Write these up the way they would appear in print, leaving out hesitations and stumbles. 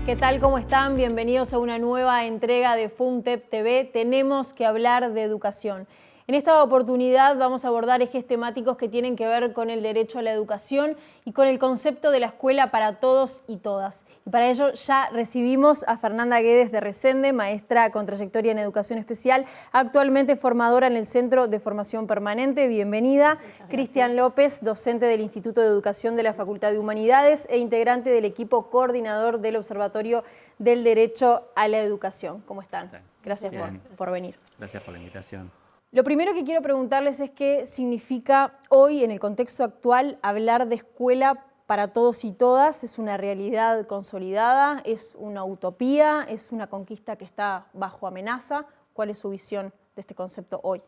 ¿Qué tal? ¿Cómo están? Bienvenidos a una nueva entrega de FUNTEP TV. Tenemos que hablar de educación. En esta oportunidad vamos a abordar ejes temáticos que tienen que ver con el derecho a la educación y con el concepto de la escuela para todos y todas. Y para ello ya recibimos a Fernanda Guedes de Resende, maestra con trayectoria en educación especial, actualmente formadora en el Centro de Formación Permanente. Bienvenida. Cristian López, docente del Instituto de Educación de la Facultad de Humanidades e integrante del equipo coordinador del Observatorio del Derecho a la Educación. ¿Cómo están? Gracias por venir. Gracias por la invitación. Lo primero que quiero preguntarles es qué significa hoy, en el contexto actual, hablar de escuela para todos y todas. ¿Es una realidad consolidada? ¿Es una utopía? ¿Es una conquista que está bajo amenaza? ¿Cuál es su visión de este concepto hoy?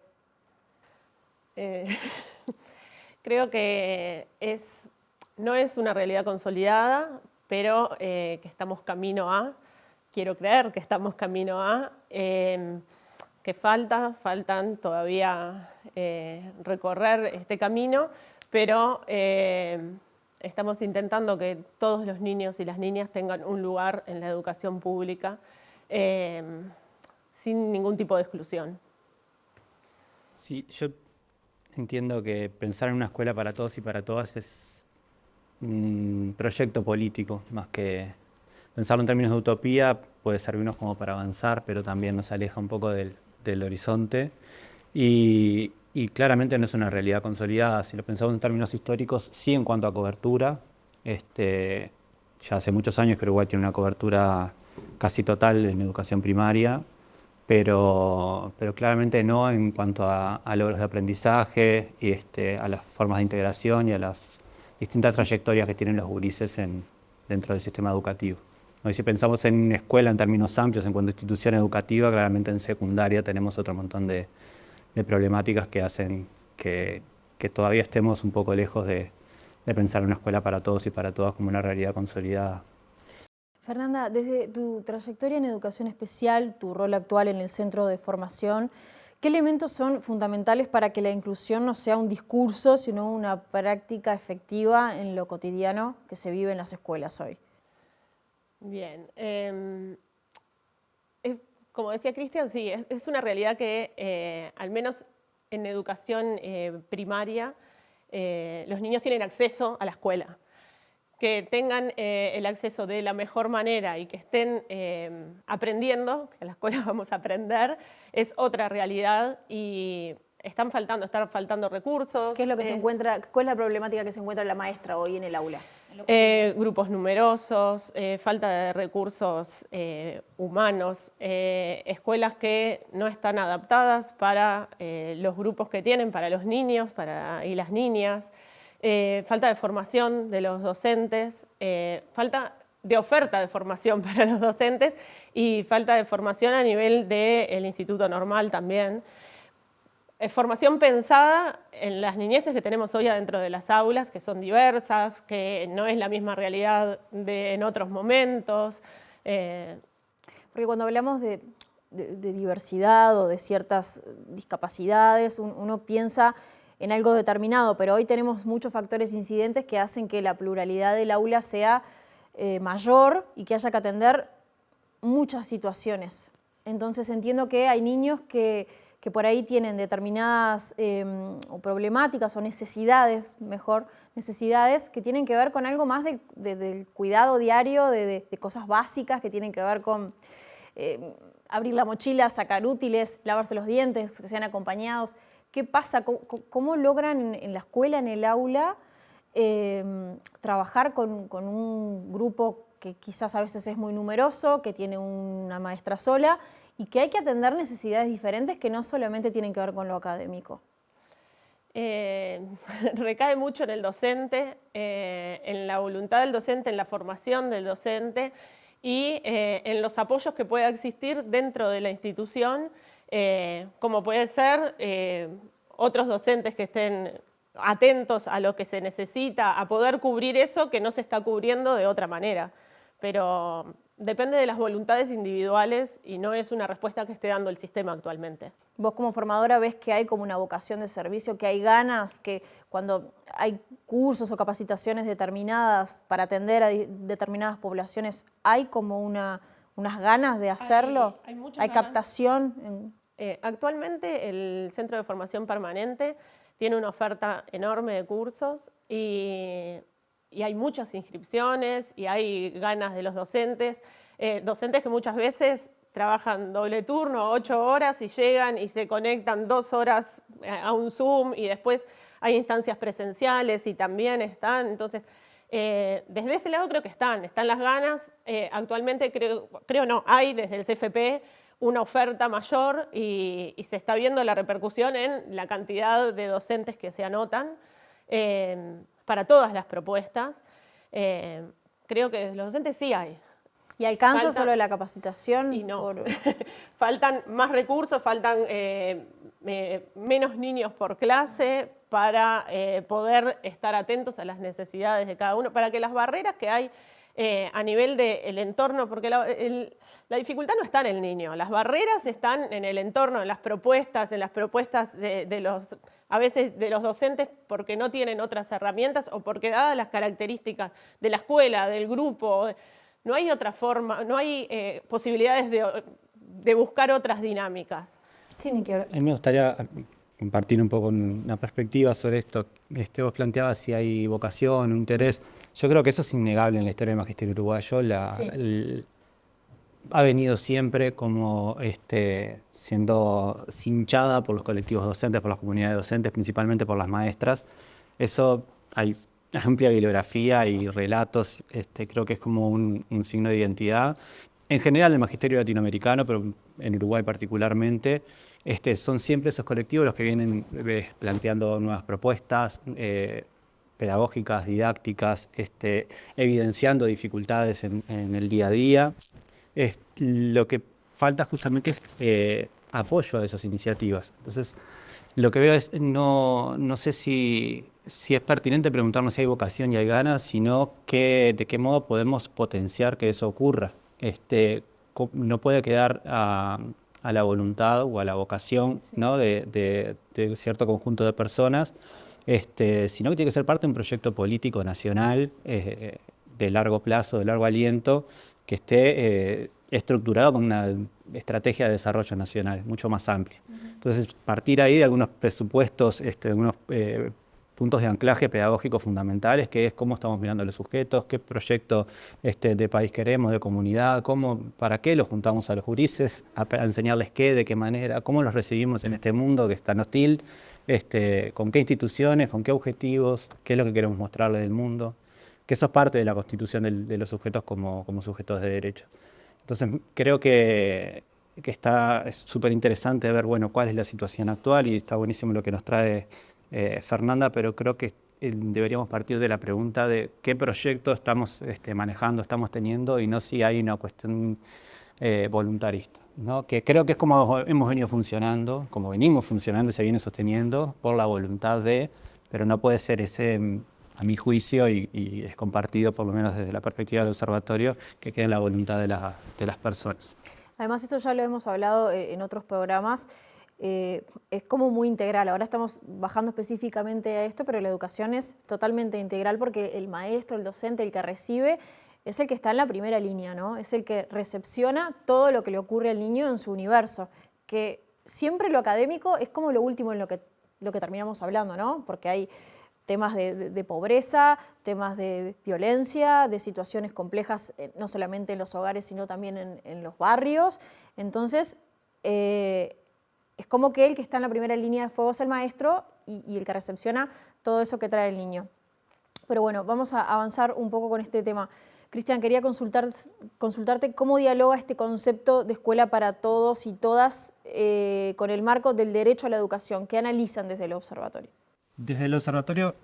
Creo que no es una realidad consolidada, pero que estamos camino a, quiero creer que estamos camino a, que faltan todavía recorrer este camino, pero estamos intentando que todos los niños y las niñas tengan un lugar en la educación pública sin ningún tipo de exclusión. Sí, yo entiendo que pensar en una escuela para todos y para todas es un proyecto político, más que pensarlo en términos de utopía puede servirnos como para avanzar, pero también nos aleja un poco del horizonte y claramente no es una realidad consolidada. Si lo pensamos en términos históricos, sí en cuanto a cobertura, ya hace muchos años que Uruguay tiene una cobertura casi total en educación primaria, pero claramente no en cuanto a logros de aprendizaje y a las formas de integración y a las distintas trayectorias que tienen los gurises dentro del sistema educativo. Hoy, si pensamos en escuela en términos amplios, en cuanto a institución educativa, claramente en secundaria tenemos otro montón de problemáticas que hacen que todavía estemos un poco lejos de pensar en una escuela para todos y para todas como una realidad consolidada. Fernanda, desde tu trayectoria en educación especial, tu rol actual en el Centro de Formación, ¿qué elementos son fundamentales para que la inclusión no sea un discurso, sino una práctica efectiva en lo cotidiano que se vive en las escuelas hoy? Bien, como decía Cristian, sí, es una realidad que al menos en educación primaria los niños tienen acceso a la escuela. Que tengan el acceso de la mejor manera y que estén aprendiendo, que en la escuela vamos a aprender, es otra realidad y están faltando recursos. ¿Qué es lo que se encuentra, cuál es la problemática que se encuentra la maestra hoy en el aula? Grupos numerosos, falta de recursos humanos, escuelas que no están adaptadas para los grupos que tienen, para los niños y las niñas, falta de formación de los docentes, falta de oferta de formación para los docentes y falta de formación a nivel del Instituto Normal también. Formación pensada en las niñeces que tenemos hoy adentro de las aulas, que son diversas, que no es la misma realidad en otros momentos. Porque cuando hablamos de diversidad o de ciertas discapacidades, uno piensa en algo determinado, pero hoy tenemos muchos factores incidentes que hacen que la pluralidad del aula sea mayor y que haya que atender muchas situaciones. Entonces entiendo que hay niños que por ahí tienen determinadas problemáticas o necesidades, necesidades que tienen que ver con algo más del cuidado diario, de cosas básicas que tienen que ver con abrir la mochila, sacar útiles, lavarse los dientes, que sean acompañados. ¿Qué pasa? ¿Cómo logran en la escuela, en el aula, trabajar con un grupo que quizás a veces es muy numeroso, que tiene una maestra sola y que hay que atender necesidades diferentes que no solamente tienen que ver con lo académico? Recae mucho en el docente, en la voluntad del docente, en la formación del docente y en los apoyos que pueda existir dentro de la institución, como puede ser otros docentes que estén atentos a lo que se necesita, a poder cubrir eso que no se está cubriendo de otra manera. Pero depende de las voluntades individuales y no es una respuesta que esté dando el sistema actualmente. Vos como formadora ves que hay como una vocación de servicio, que hay ganas, que cuando hay cursos o capacitaciones determinadas para atender a determinadas poblaciones, ¿hay como unas ganas de hacerlo? Hay muchas ¿Hay ganas. captación? Actualmente el Centro de Formación Permanente tiene una oferta enorme de cursos y hay muchas inscripciones y hay ganas de los docentes, docentes que muchas veces trabajan doble turno, 8 horas y llegan y se conectan 2 horas a un Zoom y después hay instancias presenciales y también están. Entonces, desde ese lado creo que están las ganas. Actualmente creo no, hay desde el CFP una oferta mayor y se está viendo la repercusión en la cantidad de docentes que se anotan para todas las propuestas. Creo que desde los docentes sí hay. ¿Y alcanza solo la capacitación? Y no. Faltan más recursos, faltan menos niños por clase para poder estar atentos a las necesidades de cada uno, para que las barreras que hay a nivel del entorno, porque la dificultad no está en el niño, las barreras están en el entorno, en las propuestas a veces de los docentes porque no tienen otras herramientas o porque dadas las características de la escuela, del grupo, no hay otra forma, no hay posibilidades de buscar otras dinámicas. Sí, ni que ver. A mí me gustaría compartir un poco una perspectiva sobre esto. Vos planteabas si hay vocación, un interés. Yo creo que eso es innegable en la historia del magisterio uruguayo. Ha venido siempre como siendo cinchada por los colectivos docentes, por las comunidades docentes, principalmente por las maestras. Eso hay amplia bibliografía y relatos, creo que es como un signo de identidad. En general, el magisterio latinoamericano, pero en Uruguay particularmente, son siempre esos colectivos los que vienen planteando nuevas propuestas pedagógicas, didácticas, evidenciando dificultades en el día a día. Lo que falta justamente es apoyo a esas iniciativas. Entonces, lo que veo es, no sé si es pertinente preguntarnos si hay vocación y hay ganas, sino de qué modo podemos potenciar que eso ocurra. No puede quedar a la voluntad o a la vocación, sí, ¿no? de cierto conjunto de personas, sino que tiene que ser parte de un proyecto político nacional de largo plazo, de largo aliento, que esté estructurado con una estrategia de desarrollo nacional mucho más amplia. Entonces, partir ahí de algunos presupuestos, de algunos puntos de anclaje pedagógico fundamentales, que es cómo estamos mirando a los sujetos, qué proyecto de país queremos, de comunidad, para qué los juntamos a los gurises, a enseñarles qué, de qué manera, cómo los recibimos en este mundo que es tan hostil, con qué instituciones, con qué objetivos, qué es lo que queremos mostrarles del mundo, que eso es parte de la constitución de los sujetos como sujetos de derecho. Entonces, creo que es súper interesante ver, bueno, cuál es la situación actual y está buenísimo lo que nos trae Fernanda, pero creo que deberíamos partir de la pregunta de qué proyecto estamos manejando, estamos teniendo y no si hay una cuestión voluntarista, ¿no? Que creo que es como hemos venido funcionando, como venimos funcionando y se viene sosteniendo por la voluntad pero no puede ser ese, a mi juicio, y es compartido por lo menos desde la perspectiva del observatorio, que quede en la voluntad de las personas. Además, esto ya lo hemos hablado en otros programas, es como muy integral. Ahora estamos bajando específicamente a esto, pero la educación es totalmente integral porque el maestro, el docente, el que recibe, es el que está en la primera línea, ¿no? Es el que recepciona todo lo que le ocurre al niño en su universo, que siempre lo académico es como lo último en lo que terminamos hablando, ¿no? Porque hay temas de pobreza, temas de violencia, de situaciones complejas, no solamente en los hogares, sino también en los barrios. Entonces, es como que el que está en la primera línea de fuego es el maestro y el que recepciona todo eso que trae el niño. Pero bueno, vamos a avanzar un poco con este tema. Cristian, quería consultarte cómo dialoga este concepto de escuela para todos y todas con el marco del derecho a la educación. ¿Qué analizan desde el observatorio? Desde el observatorio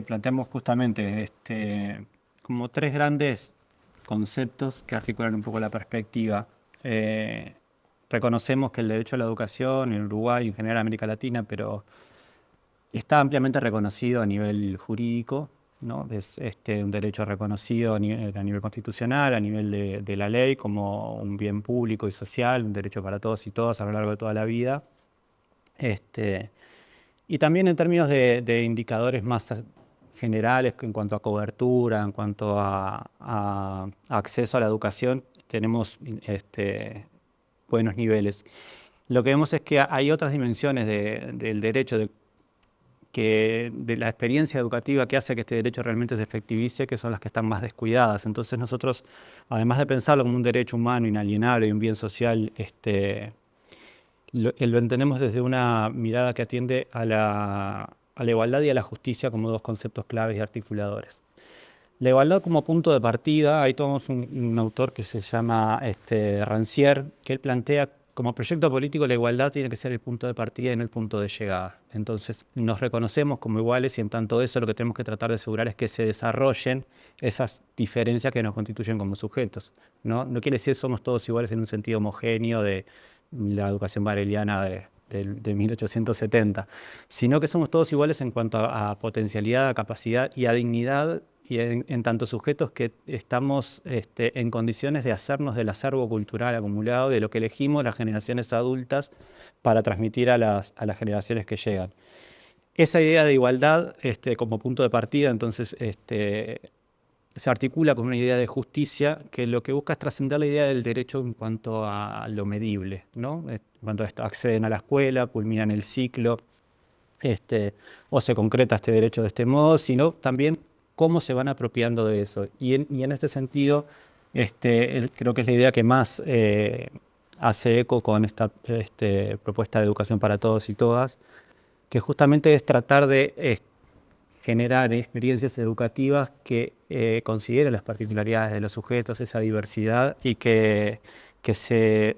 planteamos justamente como 3 grandes conceptos que articulan un poco la perspectiva. Reconocemos que el derecho a la educación en Uruguay y en general en América Latina, pero está ampliamente reconocido a nivel jurídico, ¿no? Es un derecho reconocido a nivel constitucional, a nivel de la ley, como un bien público y social, un derecho para todos y todas a lo largo de toda la vida. Y también en términos de indicadores más generales en cuanto a cobertura, en cuanto a acceso a la educación, tenemos buenos niveles. Lo que vemos es que hay otras dimensiones del derecho, de la experiencia educativa que hace que este derecho realmente se efectivice, que son las que están más descuidadas. Entonces nosotros, además de pensarlo como un derecho humano inalienable y un bien social, lo entendemos desde una mirada que atiende a la igualdad y a la justicia como dos conceptos claves y articuladores. La igualdad como punto de partida, ahí tomamos un autor que se llama Rancière, que él plantea como proyecto político la igualdad tiene que ser el punto de partida y no el punto de llegada. Entonces nos reconocemos como iguales y en tanto eso lo que tenemos que tratar de asegurar es que se desarrollen esas diferencias que nos constituyen como sujetos, ¿no? No quiere decir somos todos iguales en un sentido homogéneo de la educación bareliana de 1870, sino que somos todos iguales en cuanto a potencialidad, a capacidad y a dignidad, y en tanto sujetos que estamos en condiciones de hacernos del acervo cultural acumulado, de lo que elegimos las generaciones adultas para transmitir a las generaciones que llegan. Esa idea de igualdad como punto de partida, entonces, se articula con una idea de justicia que lo que busca es trascender la idea del derecho en cuanto a lo medible, ¿no? En cuanto a esto, acceden a la escuela, culminan el ciclo, o se concreta este derecho de este modo, sino también cómo se van apropiando de eso. Y en este sentido, creo que es la idea que más hace eco con esta propuesta de educación para todos y todas, que justamente es tratar de generar experiencias educativas que consideren las particularidades de los sujetos, esa diversidad, y que se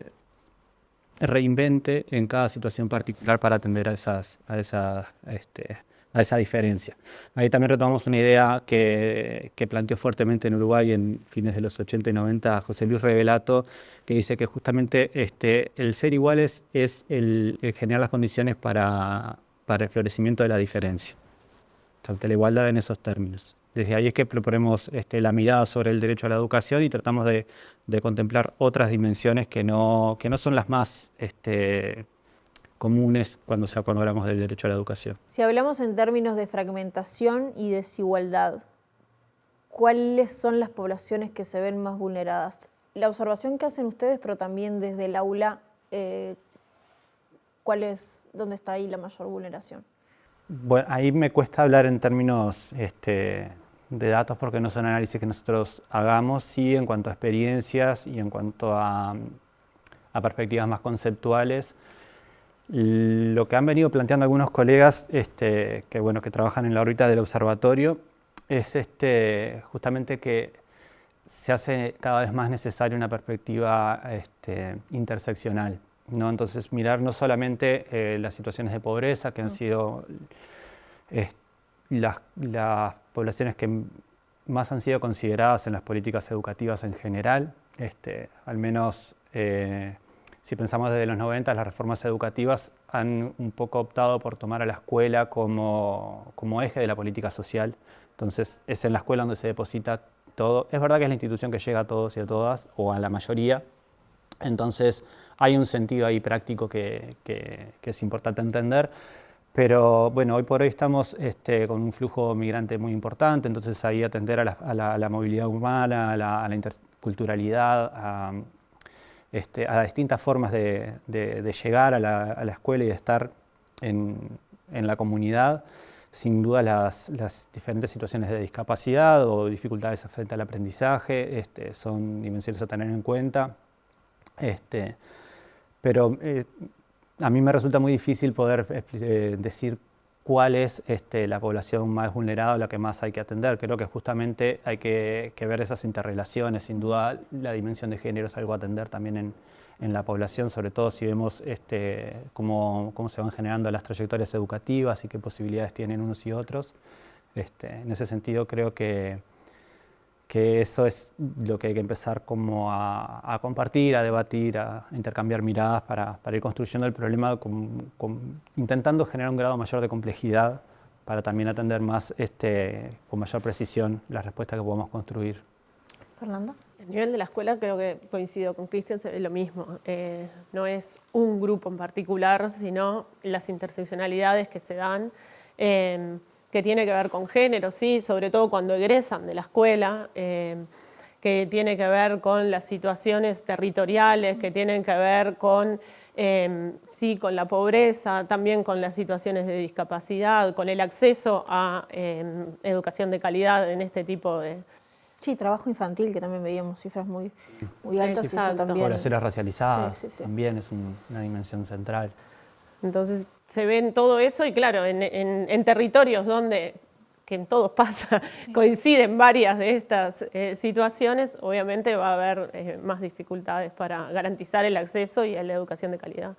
reinvente en cada situación particular para atender a esa diferencia. Ahí también retomamos una idea que planteó fuertemente en Uruguay en fines de los 80 y 90 José Luis Revelato, que dice que justamente el ser iguales es el generar las condiciones para el florecimiento de la diferencia, ante la igualdad en esos términos. Desde ahí es que proponemos la mirada sobre el derecho a la educación y tratamos de contemplar otras dimensiones que no son las más comunes cuando hablamos del derecho a la educación. Si hablamos en términos de fragmentación y desigualdad, ¿cuáles son las poblaciones que se ven más vulneradas? La observación que hacen ustedes, pero también desde el aula, ¿dónde está ahí la mayor vulneración? Bueno, ahí me cuesta hablar en términos de datos porque no son análisis que nosotros hagamos, sí en cuanto a experiencias y en cuanto a perspectivas más conceptuales. Lo que han venido planteando algunos colegas que trabajan en la órbita del observatorio es justamente que se hace cada vez más necesaria una perspectiva interseccional, ¿no? Entonces mirar no solamente las situaciones de pobreza que han sido las poblaciones que más han sido consideradas en las políticas educativas en general, al menos si pensamos desde los 90, las reformas educativas han un poco optado por tomar a la escuela como eje de la política social. Entonces es en la escuela donde se deposita todo. Es verdad que es la institución que llega a todos y a todas, o a la mayoría. Entonces hay un sentido ahí práctico que es importante entender. Pero bueno, hoy por hoy estamos con un flujo migrante muy importante, entonces ahí atender a la movilidad humana, a la interculturalidad, a distintas formas de llegar a la escuela y de estar en la comunidad. Sin duda las diferentes situaciones de discapacidad o dificultades frente al aprendizaje son dimensiones a tener en cuenta. Pero a mí me resulta muy difícil poder decir cuál es la población más vulnerada o la que más hay que atender. Creo que justamente hay que ver esas interrelaciones. Sin duda la dimensión de género es algo a atender también en la población, sobre todo si vemos cómo se van generando las trayectorias educativas y qué posibilidades tienen unos y otros. En ese sentido creo que eso es lo que hay que empezar como a compartir, a debatir, a intercambiar miradas para ir construyendo el problema intentando generar un grado mayor de complejidad para también atender más con mayor precisión las respuestas que podamos construir. Fernanda. A nivel de la escuela creo que coincido con Cristian, se ve lo mismo. No es un grupo en particular, sino las interseccionalidades que se dan, que tiene que ver con género, sí, sobre todo cuando egresan de la escuela, que tiene que ver con las situaciones territoriales, que tienen que ver con, sí, con la pobreza, también con las situaciones de discapacidad, con el acceso a educación de calidad en este tipo de... Sí, trabajo infantil, que también veíamos cifras muy altas. Sí, y eso también. Poblaciones racializadas Sí, sí, sí. también es una dimensión central. Entonces se ve en todo eso y claro, en territorios donde, que en todos pasa, coinciden varias de estas situaciones, obviamente va a haber más dificultades para garantizar el acceso y a la educación de calidad.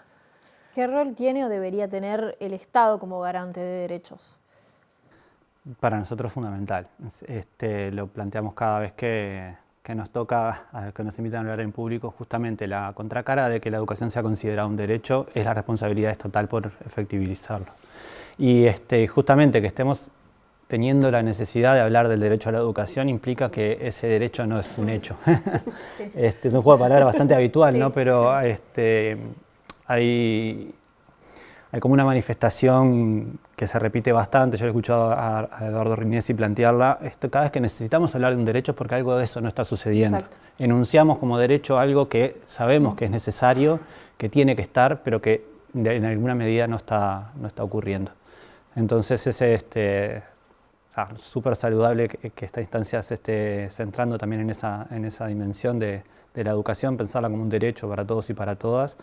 ¿Qué rol tiene o debería tener el Estado como garante de derechos? Para nosotros es fundamental. Lo planteamos cada vez que nos toca, que nos invitan a hablar en público, justamente la contracara de que la educación sea considerada un derecho es la responsabilidad estatal por efectivizarlo. Y justamente que estemos teniendo la necesidad de hablar del derecho a la educación implica que ese derecho no es un hecho. Sí. Es un juego de palabras bastante habitual, Sí. ¿no? Pero hay como una manifestación que se repite bastante. Yo he escuchado a Eduardo Rignesi plantearla. Cada vez que necesitamos hablar de un derecho es porque algo de eso no está sucediendo. Exacto. Enunciamos como derecho algo que sabemos que es necesario, que tiene que estar, pero que en alguna medida no está ocurriendo. Entonces es súper saludable que esta instancia se esté centrando también en esa dimensión de la educación, pensarla como un derecho para todos y para todas.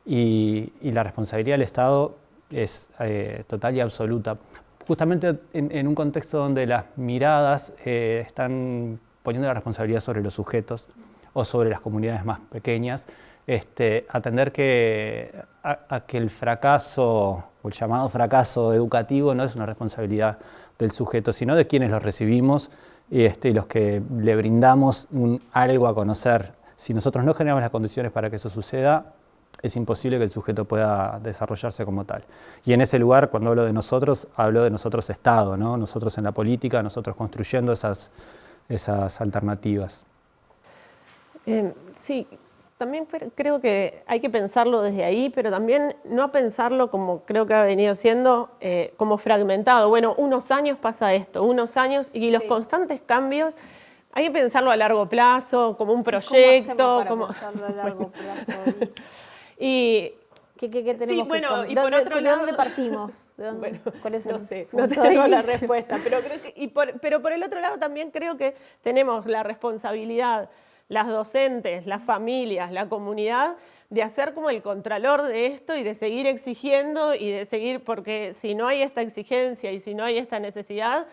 Y la responsabilidad del Estado es total y absoluta. Justamente en un contexto donde las miradas están poniendo la responsabilidad sobre los sujetos o sobre las comunidades más pequeñas, atender a que el fracaso o el llamado fracaso educativo no es una responsabilidad del sujeto, sino de quienes lo recibimos y los que le brindamos algo a conocer. Si nosotros no generamos las condiciones para que eso suceda, es imposible que el sujeto pueda desarrollarse como tal. Y en ese lugar, cuando hablo de nosotros Estado, ¿no? Nosotros en la política, nosotros construyendo esas alternativas. Sí, también creo que hay que pensarlo desde ahí, pero también no pensarlo como creo que ha venido siendo, como fragmentado. Bueno, unos años pasa esto, unos años, y los constantes cambios. Hay que pensarlo a largo plazo, como un proyecto. ¿Cómo hacemos para pensarlo a largo plazo? Y ¿Qué tenemos sí, bueno, y ¿De por otro lado, dónde partimos? Bueno, ¿Cuál es no el sé, punto no de tengo la inicio? respuesta, pero creo que, pero por el otro lado también creo que tenemos la responsabilidad, las docentes, las familias, la comunidad, de hacer como el contralor de esto y de seguir exigiendo y de seguir, porque si no hay esta exigencia y si no hay esta necesidad,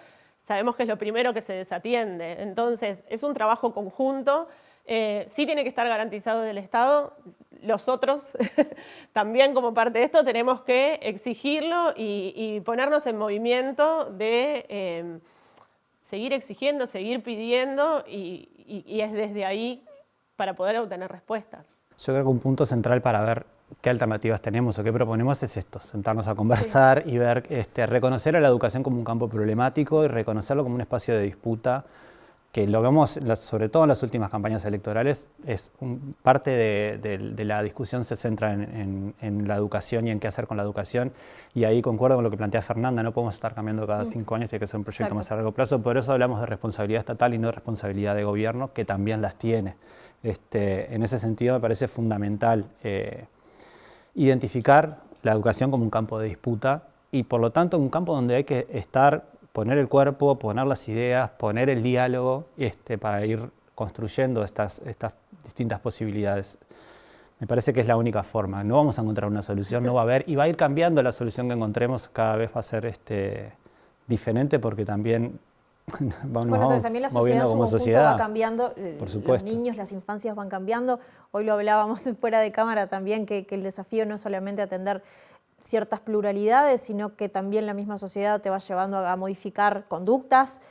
sabemos que es lo primero que se desatiende. Entonces, es un trabajo conjunto, sí tiene que estar garantizado del Estado. Los otros también como parte de esto tenemos que exigirlo y ponernos en movimiento de seguir exigiendo, seguir pidiendo y es desde ahí para poder obtener respuestas. Yo creo que un punto central para ver qué alternativas tenemos o qué proponemos es esto, sentarnos a conversar y ver, reconocer a la educación como un campo problemático y reconocerlo como un espacio de disputa, que lo vemos sobre todo en las últimas campañas electorales, parte de la discusión se centra en la educación y en qué hacer con la educación, y ahí concuerdo con lo que plantea Fernanda, no podemos estar cambiando cada 5 años, tiene que ser un proyecto más a largo plazo, por eso hablamos de responsabilidad estatal y no de responsabilidad de gobierno, que también las tiene. En ese sentido me parece fundamental identificar la educación como un campo de disputa y por lo tanto un campo donde hay que poner el cuerpo, poner las ideas, poner el diálogo para ir construyendo estas distintas posibilidades. Me parece que es la única forma. No vamos a encontrar una solución, no va a haber, y va a ir cambiando la solución que encontremos, cada vez va a ser diferente porque también vamos también la sociedad moviendo en su como conjunto sociedad. va cambiando, Por los supuesto. niños, las infancias van cambiando. Hoy lo hablábamos fuera de cámara también, que el desafío no es solamente atender ciertas pluralidades, sino que también la misma sociedad te va llevando a modificar conductas,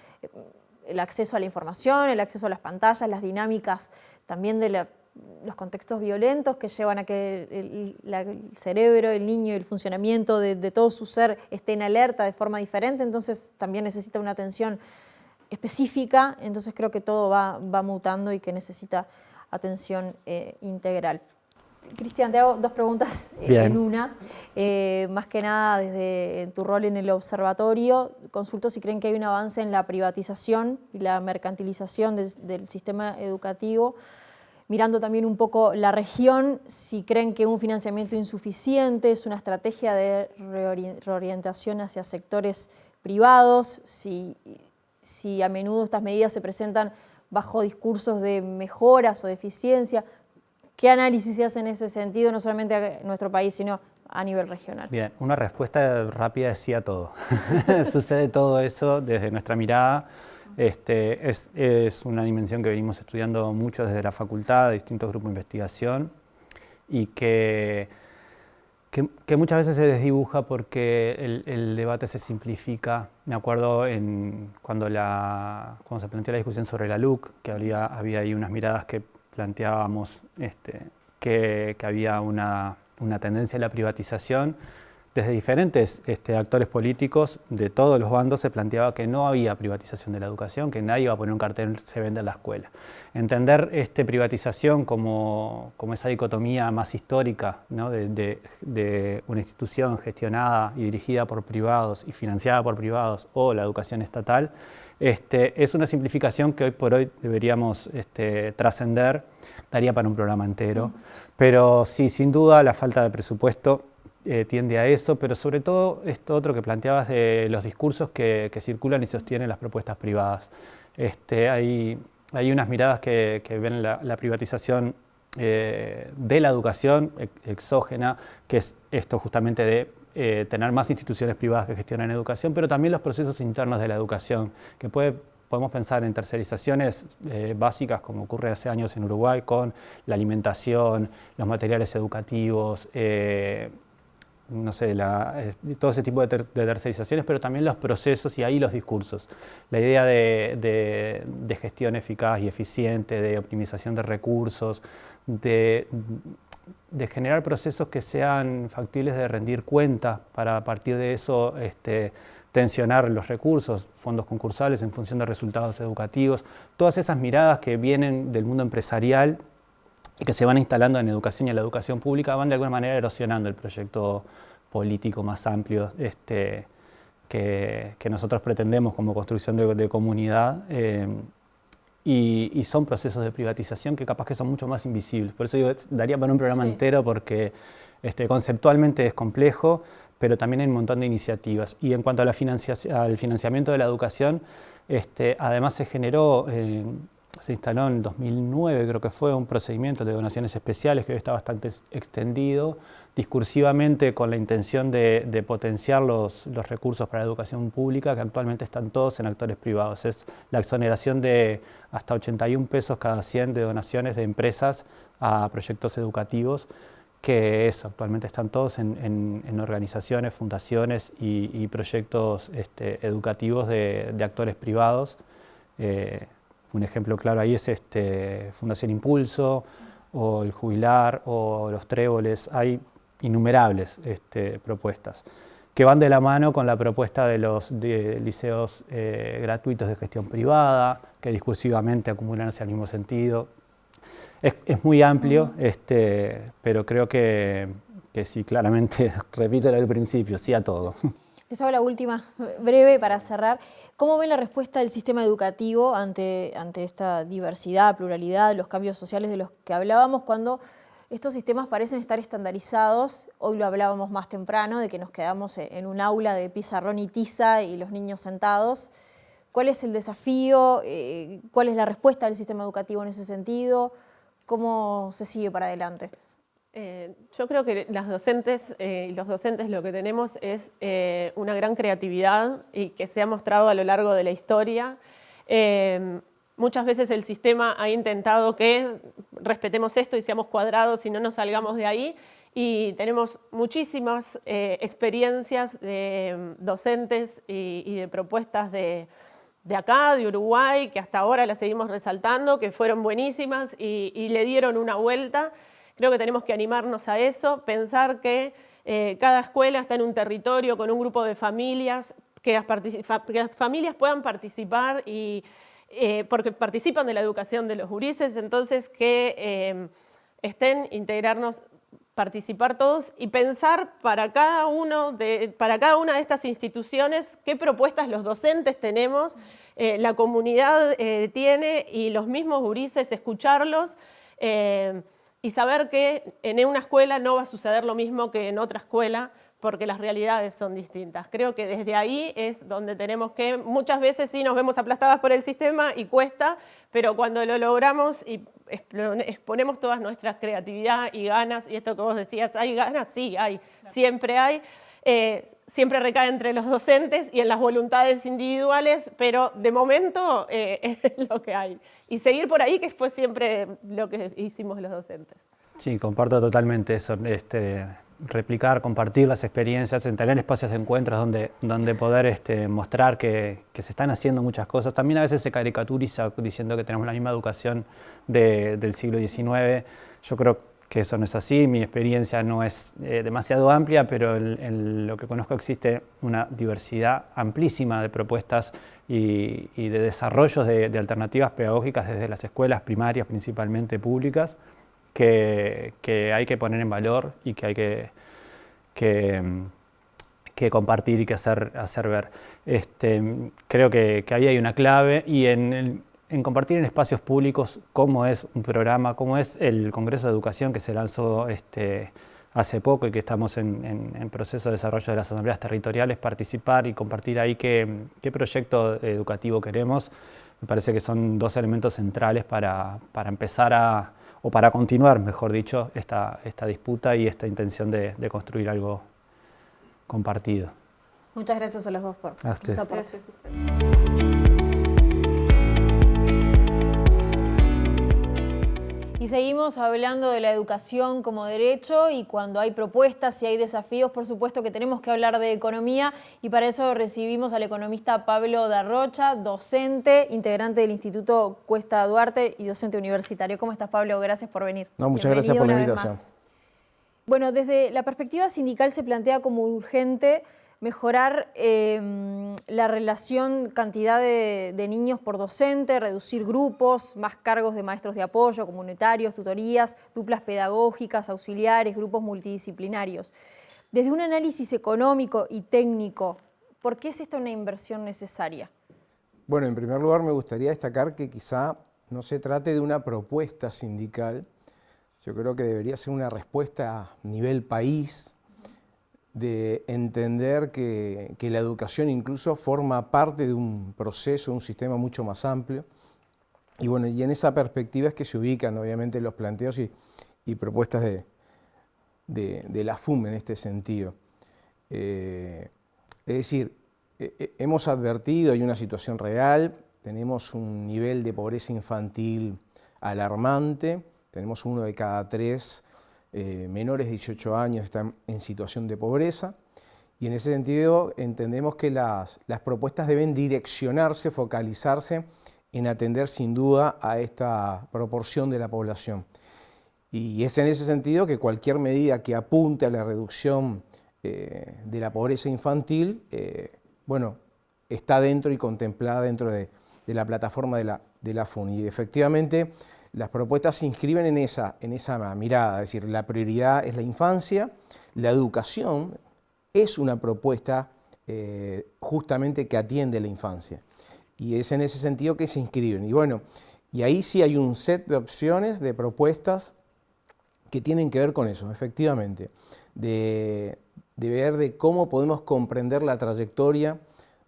el acceso a la información, el acceso a las pantallas, las dinámicas también de los contextos violentos que llevan a que el cerebro, el niño y el funcionamiento de todo su ser esté en alerta de forma diferente, entonces también necesita una atención específica, entonces creo que todo va mutando y que necesita atención integral. Cristian, te hago dos preguntas en una. Más que nada, desde tu rol en el observatorio, consulto si creen que hay un avance en la privatización y la mercantilización del sistema educativo. Mirando también un poco la región, si creen que un financiamiento insuficiente es una estrategia de reorientación hacia sectores privados, si a menudo estas medidas se presentan bajo discursos de mejoras o de eficiencia. ¿Qué análisis se hace en ese sentido, no solamente en nuestro país, sino a nivel regional? Bien, una respuesta rápida es sí a todo. Sucede todo eso desde nuestra mirada. Es una dimensión que venimos estudiando mucho desde la facultad, de distintos grupos de investigación, y que muchas veces se desdibuja porque el debate se simplifica. Me acuerdo cuando se planteó la discusión sobre la LUC, que había ahí unas miradas que planteábamos que había una tendencia a la privatización. Desde diferentes actores políticos de todos los bandos se planteaba que no había privatización de la educación, que nadie iba a poner un cartel "se vende en la escuela". Entender privatización como esa dicotomía más histórica, ¿no? de una institución gestionada y dirigida por privados y financiada por privados, o la educación estatal, es una simplificación que hoy por hoy deberíamos trascender. Daría para un programa entero, pero sí, sin duda la falta de presupuesto tiende a eso, pero sobre todo esto otro que planteabas de los discursos que circulan y sostienen las propuestas privadas. Hay unas miradas que ven la privatización de la educación exógena, que es esto justamente de tener más instituciones privadas que gestionan educación, pero también los procesos internos de la educación, que podemos pensar en tercerizaciones básicas, como ocurre hace años en Uruguay, con la alimentación, los materiales educativos, no sé, todo ese tipo de tercerizaciones, pero también los procesos y ahí los discursos. La idea de gestión eficaz y eficiente, de optimización de recursos, de generar procesos que sean factibles de rendir cuenta para a partir de eso tensionar los recursos, fondos concursales en función de resultados educativos, todas esas miradas que vienen del mundo empresarial y que se van instalando en educación y en la educación pública van de alguna manera erosionando el proyecto político más amplio que nosotros pretendemos como construcción de comunidad. Y son procesos de privatización que capaz que son mucho más invisibles. Por eso digo, daría para un programa entero porque conceptualmente es complejo, pero también hay un montón de iniciativas. Y en cuanto a al financiamiento de la educación, además se instaló en el 2009, creo que fue, un procedimiento de donaciones especiales que hoy está bastante extendido, discursivamente con la intención de potenciar los recursos para la educación pública, que actualmente están todos en actores privados. Es la exoneración de hasta 81 pesos cada 100 de donaciones de empresas a proyectos educativos, que actualmente están todos en organizaciones, fundaciones y proyectos educativos de actores privados. Un ejemplo claro ahí es Fundación Impulso, o el Jubilar, o los Tréboles. Hay innumerables propuestas que van de la mano con la propuesta de los liceos gratuitos de gestión privada, que discursivamente acumulan hacia el mismo sentido. Es muy amplio, pero creo que sí, claramente, repito al principio, sí a todo. Les hago la última, breve, para cerrar. ¿Cómo ven la respuesta del sistema educativo ante esta diversidad, pluralidad, los cambios sociales de los que hablábamos, cuando estos sistemas parecen estar estandarizados? Hoy lo hablábamos más temprano, de que nos quedamos en un aula de pizarrón y tiza y los niños sentados. ¿Cuál es el desafío? ¿Cuál es la respuesta del sistema educativo en ese sentido? ¿Cómo se sigue para adelante? Yo creo que las docentes y los docentes lo que tenemos es una gran creatividad y que se ha mostrado a lo largo de la historia. Muchas veces el sistema ha intentado que respetemos esto y seamos cuadrados y no nos salgamos de ahí, y tenemos muchísimas experiencias de docentes y de propuestas de de acá, de Uruguay, que hasta ahora las seguimos resaltando, que fueron buenísimas y le dieron una vuelta. Creo que tenemos que animarnos a eso, pensar que cada escuela está en un territorio con un grupo de familias, que las familias puedan participar porque participan de la educación de los gurises, entonces que integrarnos, participar todos y pensar para cada una de estas instituciones qué propuestas los docentes tenemos, la comunidad tiene y los mismos gurises escucharlos y saber que en una escuela no va a suceder lo mismo que en otra escuela, porque las realidades son distintas. Creo que desde ahí es donde tenemos que, muchas veces sí nos vemos aplastadas por el sistema y cuesta, pero cuando lo logramos y exponemos toda nuestra creatividad y ganas, y esto que vos decías, ¿hay ganas? Sí, hay, claro. Siempre hay. Siempre recae entre los docentes y en las voluntades individuales, pero de momento es lo que hay. Y seguir por ahí, que fue siempre lo que hicimos los docentes. Sí, comparto totalmente eso. Replicar, compartir las experiencias, en tener espacios de encuentros donde poder mostrar que se están haciendo muchas cosas. También a veces se caricaturiza diciendo que tenemos la misma educación del siglo XIX. Yo creo que eso no es así. Mi experiencia no es demasiado amplia, pero en lo que conozco existe una diversidad amplísima de propuestas y de desarrollos de alternativas pedagógicas desde las escuelas primarias, principalmente públicas, que hay que poner en valor y que hay que compartir y que hacer ver. Creo que ahí hay una clave y en compartir en espacios públicos cómo es un programa, cómo es el Congreso de Educación que se lanzó hace poco y que estamos en proceso de desarrollo de las asambleas territoriales, participar y compartir ahí qué proyecto educativo queremos. Me parece que son dos elementos centrales para empezar o para continuar, mejor dicho, esta disputa y esta intención de construir algo compartido. Muchas gracias a los dos por sus aportes. Y seguimos hablando de la educación como derecho y cuando hay propuestas y hay desafíos, por supuesto que tenemos que hablar de economía y para eso recibimos al economista Pablo Darrocha, docente, integrante del Instituto Cuesta Duarte y docente universitario. ¿Cómo estás, Pablo? Gracias por venir. No, muchas gracias por la invitación. Bueno, desde la perspectiva sindical se plantea como urgente mejorar la relación cantidad de niños por docente, reducir grupos, más cargos de maestros de apoyo, comunitarios, tutorías, duplas pedagógicas, auxiliares, grupos multidisciplinarios. Desde un análisis económico y técnico, ¿por qué es esta una inversión necesaria? Bueno, en primer lugar me gustaría destacar que quizá no se trate de una propuesta sindical. Yo creo que debería ser una respuesta a nivel país, de entender que la educación incluso forma parte de un proceso, un sistema mucho más amplio. Y bueno, y en esa perspectiva es que se ubican obviamente los planteos y propuestas de la FUM en este sentido. Es decir, hemos advertido, hay una situación real, tenemos un nivel de pobreza infantil alarmante, tenemos 1 de cada 3 menores de 18 años están en situación de pobreza y en ese sentido entendemos que las propuestas deben direccionarse, focalizarse en atender sin duda a esta proporción de la población. Y es en ese sentido que cualquier medida que apunte a la reducción de la pobreza infantil, bueno, está dentro y contemplada dentro de la plataforma de la FUN. Y efectivamente las propuestas se inscriben en esa mirada, es decir, la prioridad es la infancia, la educación es una propuesta justamente que atiende a la infancia. Y es en ese sentido que se inscriben. Y bueno, y ahí sí hay un set de opciones, de propuestas que tienen que ver con eso, efectivamente, de ver de cómo podemos comprender la trayectoria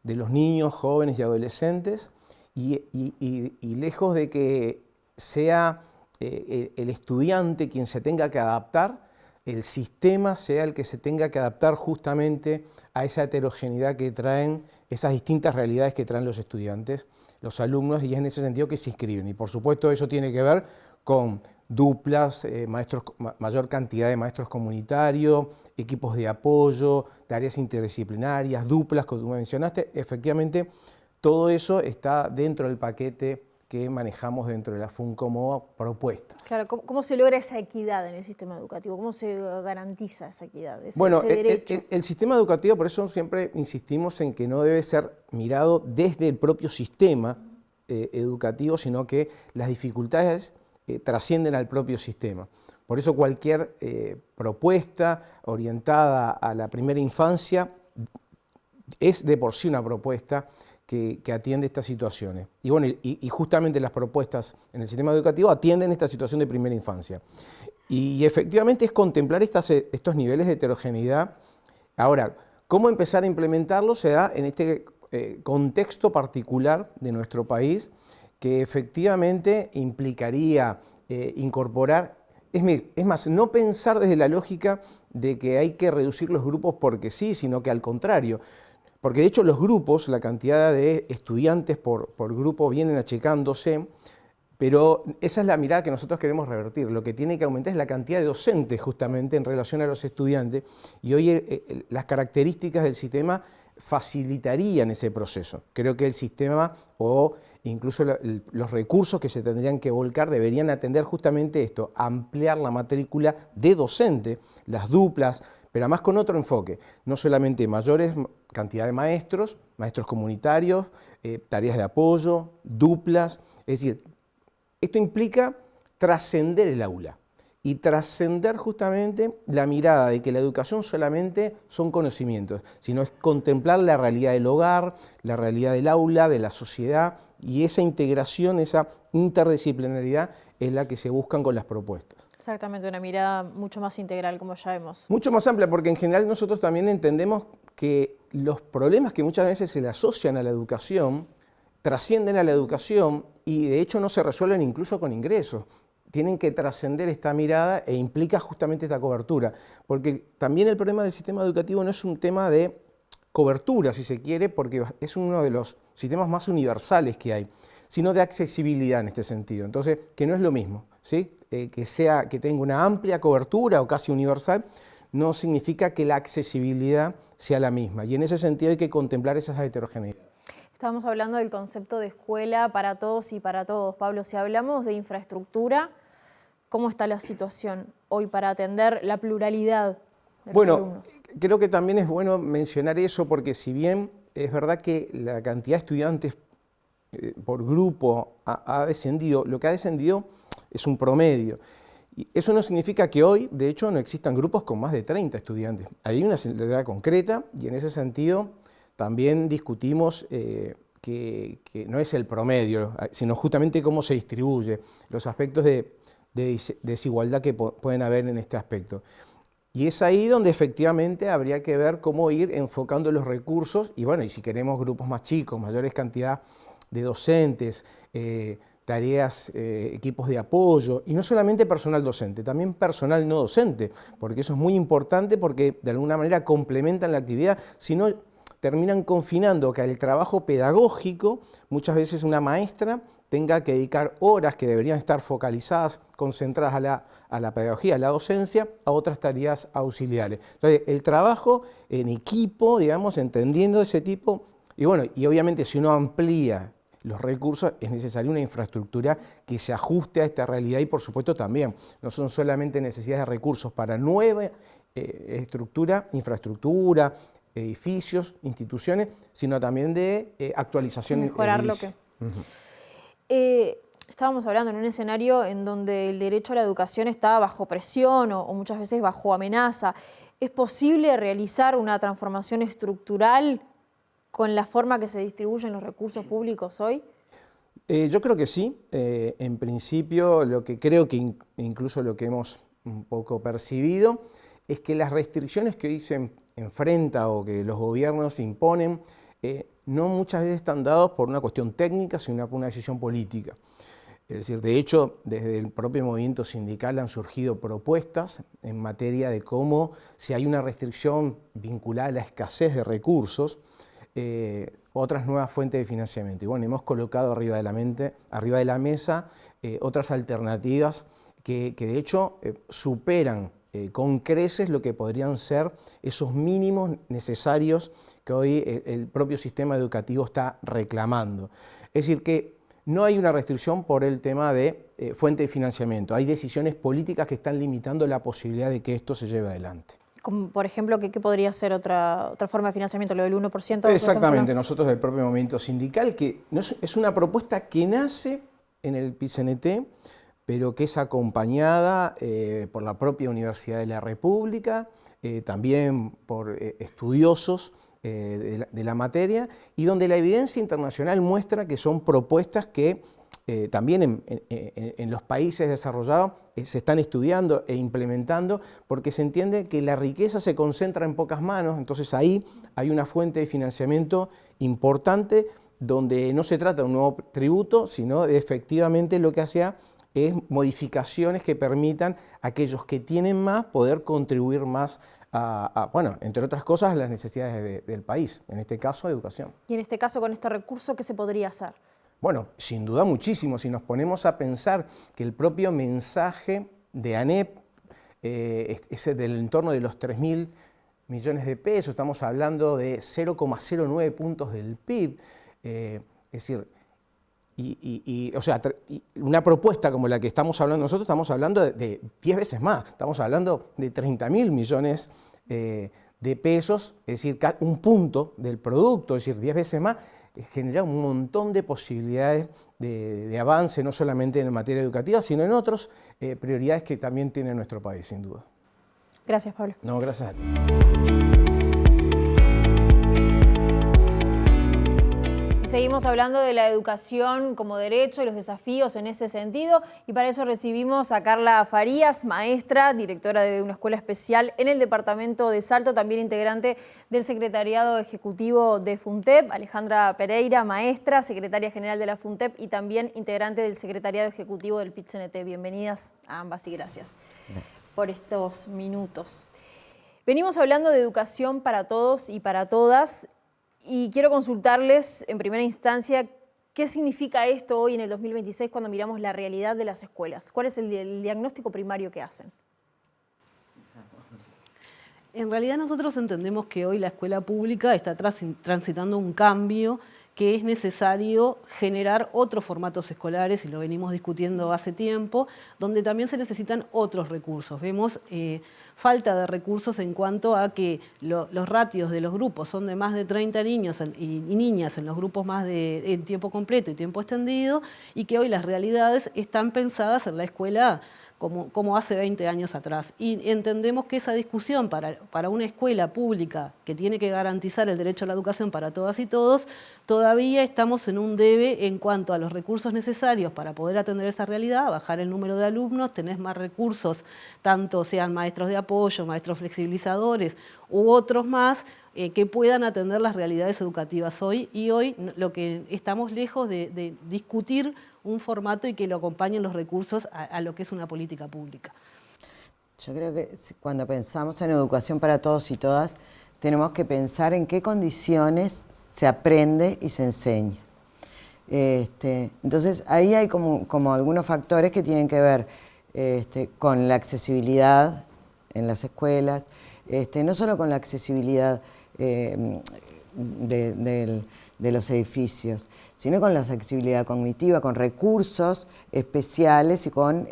de los niños, jóvenes y adolescentes y lejos de que sea el estudiante quien se tenga que adaptar, el sistema sea el que se tenga que adaptar justamente a esa heterogeneidad que traen, esas distintas realidades que traen los estudiantes, los alumnos, y es en ese sentido que se inscriben. Y por supuesto eso tiene que ver con duplas, mayor cantidad de maestros comunitarios, equipos de apoyo, tareas interdisciplinarias, duplas, como tú mencionaste. Efectivamente, todo eso está dentro del paquete que manejamos dentro de la FUN como propuestas. Claro, ¿cómo se logra esa equidad en el sistema educativo? ¿Cómo se garantiza esa equidad, ese derecho? El sistema educativo, por eso siempre insistimos en que no debe ser mirado desde el propio sistema educativo, sino que las dificultades trascienden al propio sistema. Por eso cualquier propuesta orientada a la primera infancia es de por sí una propuesta que atiende estas situaciones. Y bueno, y justamente las propuestas en el sistema educativo atienden esta situación de primera infancia. Y efectivamente es contemplar estos niveles de heterogeneidad. Ahora, ¿cómo empezar a implementarlo? Se da en este contexto particular de nuestro país, que efectivamente implicaría incorporar, es más, no pensar desde la lógica de que hay que reducir los grupos porque sí, sino que al contrario. Porque de hecho los grupos, la cantidad de estudiantes por grupo vienen achicándose, pero esa es la mirada que nosotros queremos revertir. Lo que tiene que aumentar es la cantidad de docentes justamente en relación a los estudiantes, y hoy las características del sistema facilitarían ese proceso. Creo que el sistema o incluso los recursos que se tendrían que volcar deberían atender justamente esto, ampliar la matrícula de docente, las duplas, pero además con otro enfoque, no solamente mayores cantidad de maestros, maestros comunitarios, tareas de apoyo, duplas, es decir, esto implica trascender el aula y trascender justamente la mirada de que la educación solamente son conocimientos, sino es contemplar la realidad del hogar, la realidad del aula, de la sociedad, y esa integración, esa interdisciplinaridad es la que se buscan con las propuestas. Exactamente, una mirada mucho más integral, como ya vemos. Mucho más amplia, porque en general nosotros también entendemos que los problemas que muchas veces se le asocian a la educación trascienden a la educación y de hecho no se resuelven incluso con ingresos. Tienen que trascender esta mirada e implica justamente esta cobertura, porque también el problema del sistema educativo no es un tema de cobertura, si se quiere, porque es uno de los sistemas más universales que hay, sino de accesibilidad en este sentido. Entonces, que no es lo mismo, ¿sí? Que tenga una amplia cobertura o casi universal, no significa que la accesibilidad sea la misma, y en ese sentido hay que contemplar esas heterogeneidades. Estábamos hablando del concepto de escuela para todos y para todos. Pablo, si hablamos de infraestructura, ¿cómo está la situación hoy para atender la pluralidad de los alumnos? Creo que también es bueno mencionar eso, porque si bien es verdad que la cantidad de estudiantes por grupo ha descendido, lo que ha descendido es un promedio. Y eso no significa que hoy, de hecho, no existan grupos con más de 30 estudiantes. Hay una realidad concreta y en ese sentido también discutimos que no es el promedio, sino justamente cómo se distribuye, los aspectos de desigualdad que pueden haber en este aspecto. Y es ahí donde efectivamente habría que ver cómo ir enfocando los recursos y bueno, y si queremos grupos más chicos, mayores cantidad de docentes, tareas, equipos de apoyo, y no solamente personal docente, también personal no docente, porque eso es muy importante porque de alguna manera complementan la actividad, si no terminan confinando que al trabajo pedagógico muchas veces una maestra tenga que dedicar horas que deberían estar focalizadas, concentradas a la pedagogía, a la docencia, a otras tareas auxiliares. Entonces, el trabajo en equipo, digamos, entendiendo ese tipo, y bueno, y obviamente si uno amplía los recursos, es necesaria una infraestructura que se ajuste a esta realidad y por supuesto también, no son solamente necesidades de recursos para nueva infraestructura, edificios, instituciones, sino también de actualización. Mejorar lo que... Estábamos hablando en un escenario en donde el derecho a la educación está bajo presión o muchas veces bajo amenaza. ¿Es posible realizar una transformación estructural con la forma que se distribuyen los recursos públicos hoy? Yo creo que sí. En principio, lo que creo que incluso lo que hemos un poco percibido es que las restricciones que hoy se enfrenta o que los gobiernos imponen no muchas veces están dados por una cuestión técnica, sino por una decisión política. Es decir, de hecho, desde el propio movimiento sindical han surgido propuestas en materia de cómo, si hay una restricción vinculada a la escasez de recursos, otras nuevas fuentes de financiamiento. Y bueno, hemos colocado arriba de la mesa otras alternativas que de hecho superan con creces lo que podrían ser esos mínimos necesarios que hoy el propio sistema educativo está reclamando. Es decir, que no hay una restricción por el tema de fuente de financiamiento, hay decisiones políticas que están limitando la posibilidad de que esto se lleve adelante. Como por ejemplo, ¿qué podría ser otra forma de financiamiento? ¿Lo del 1%? Exactamente, nosotros del propio movimiento sindical, que es una propuesta que nace en el PIT-CNT, pero que es acompañada por la propia Universidad de la República, también por estudiosos de la materia, y donde la evidencia internacional muestra que son propuestas que también en los países desarrollados se están estudiando e implementando, porque se entiende que la riqueza se concentra en pocas manos, entonces ahí hay una fuente de financiamiento importante donde no se trata de un nuevo tributo, sino de efectivamente lo que hacía es modificaciones que permitan a aquellos que tienen más poder contribuir más bueno, entre otras cosas, a las necesidades del país, en este caso, educación. Y en este caso, con este recurso, ¿qué se podría hacer? Bueno, sin duda muchísimo. Si nos ponemos a pensar que el propio mensaje de ANEP es del entorno de los 3.000 millones de pesos, estamos hablando de 0,09 puntos del PIB, es decir, o sea, una propuesta como la que estamos hablando nosotros, estamos hablando de 10 veces más, estamos hablando de 30.000 millones de pesos, es decir, un punto del producto, es decir, 10 veces más, genera un montón de posibilidades de avance, no solamente en materia educativa, sino en otras prioridades que también tiene nuestro país, sin duda. Gracias, Pablo. No, gracias a ti. Seguimos hablando de la educación como derecho y los desafíos en ese sentido, y para eso recibimos a Carla Farías, maestra, directora de una escuela especial en el departamento de Salto, también integrante del secretariado ejecutivo de FUNTEP, Alejandra Pereira, maestra, secretaria general de la FUNTEP y también integrante del secretariado ejecutivo del PIT-CNT. Bienvenidas a ambas y gracias por estos minutos. Venimos hablando de educación para todos y para todas. Y quiero consultarles en primera instancia qué significa esto hoy en el 2026 cuando miramos la realidad de las escuelas. ¿Cuál es el diagnóstico primario que hacen? En realidad nosotros entendemos que hoy la escuela pública está transitando un cambio, que es necesario generar otros formatos escolares, y lo venimos discutiendo hace tiempo, donde también se necesitan otros recursos. Vemos falta de recursos en cuanto a que los ratios de los grupos son de más de 30 niños y niñas en los grupos más en tiempo completo y tiempo extendido, y que hoy las realidades están pensadas en la escuela como hace 20 años atrás. Y entendemos que esa discusión para una escuela pública que tiene que garantizar el derecho a la educación para todas y todos, todavía estamos en un debe en cuanto a los recursos necesarios para poder atender esa realidad, bajar el número de alumnos, tener más recursos, tanto sean maestros de apoyo, maestros flexibilizadores u otros más, que puedan atender las realidades educativas hoy. Y hoy lo que estamos lejos de discutir un formato y que lo acompañen los recursos a lo que es una política pública. Yo creo que cuando pensamos en educación para todos y todas, tenemos que pensar en qué condiciones se aprende y se enseña. Entonces, ahí hay como algunos factores que tienen que ver con la accesibilidad en las escuelas, no solo con la accesibilidad de los edificios, sino con la accesibilidad cognitiva, con recursos especiales y con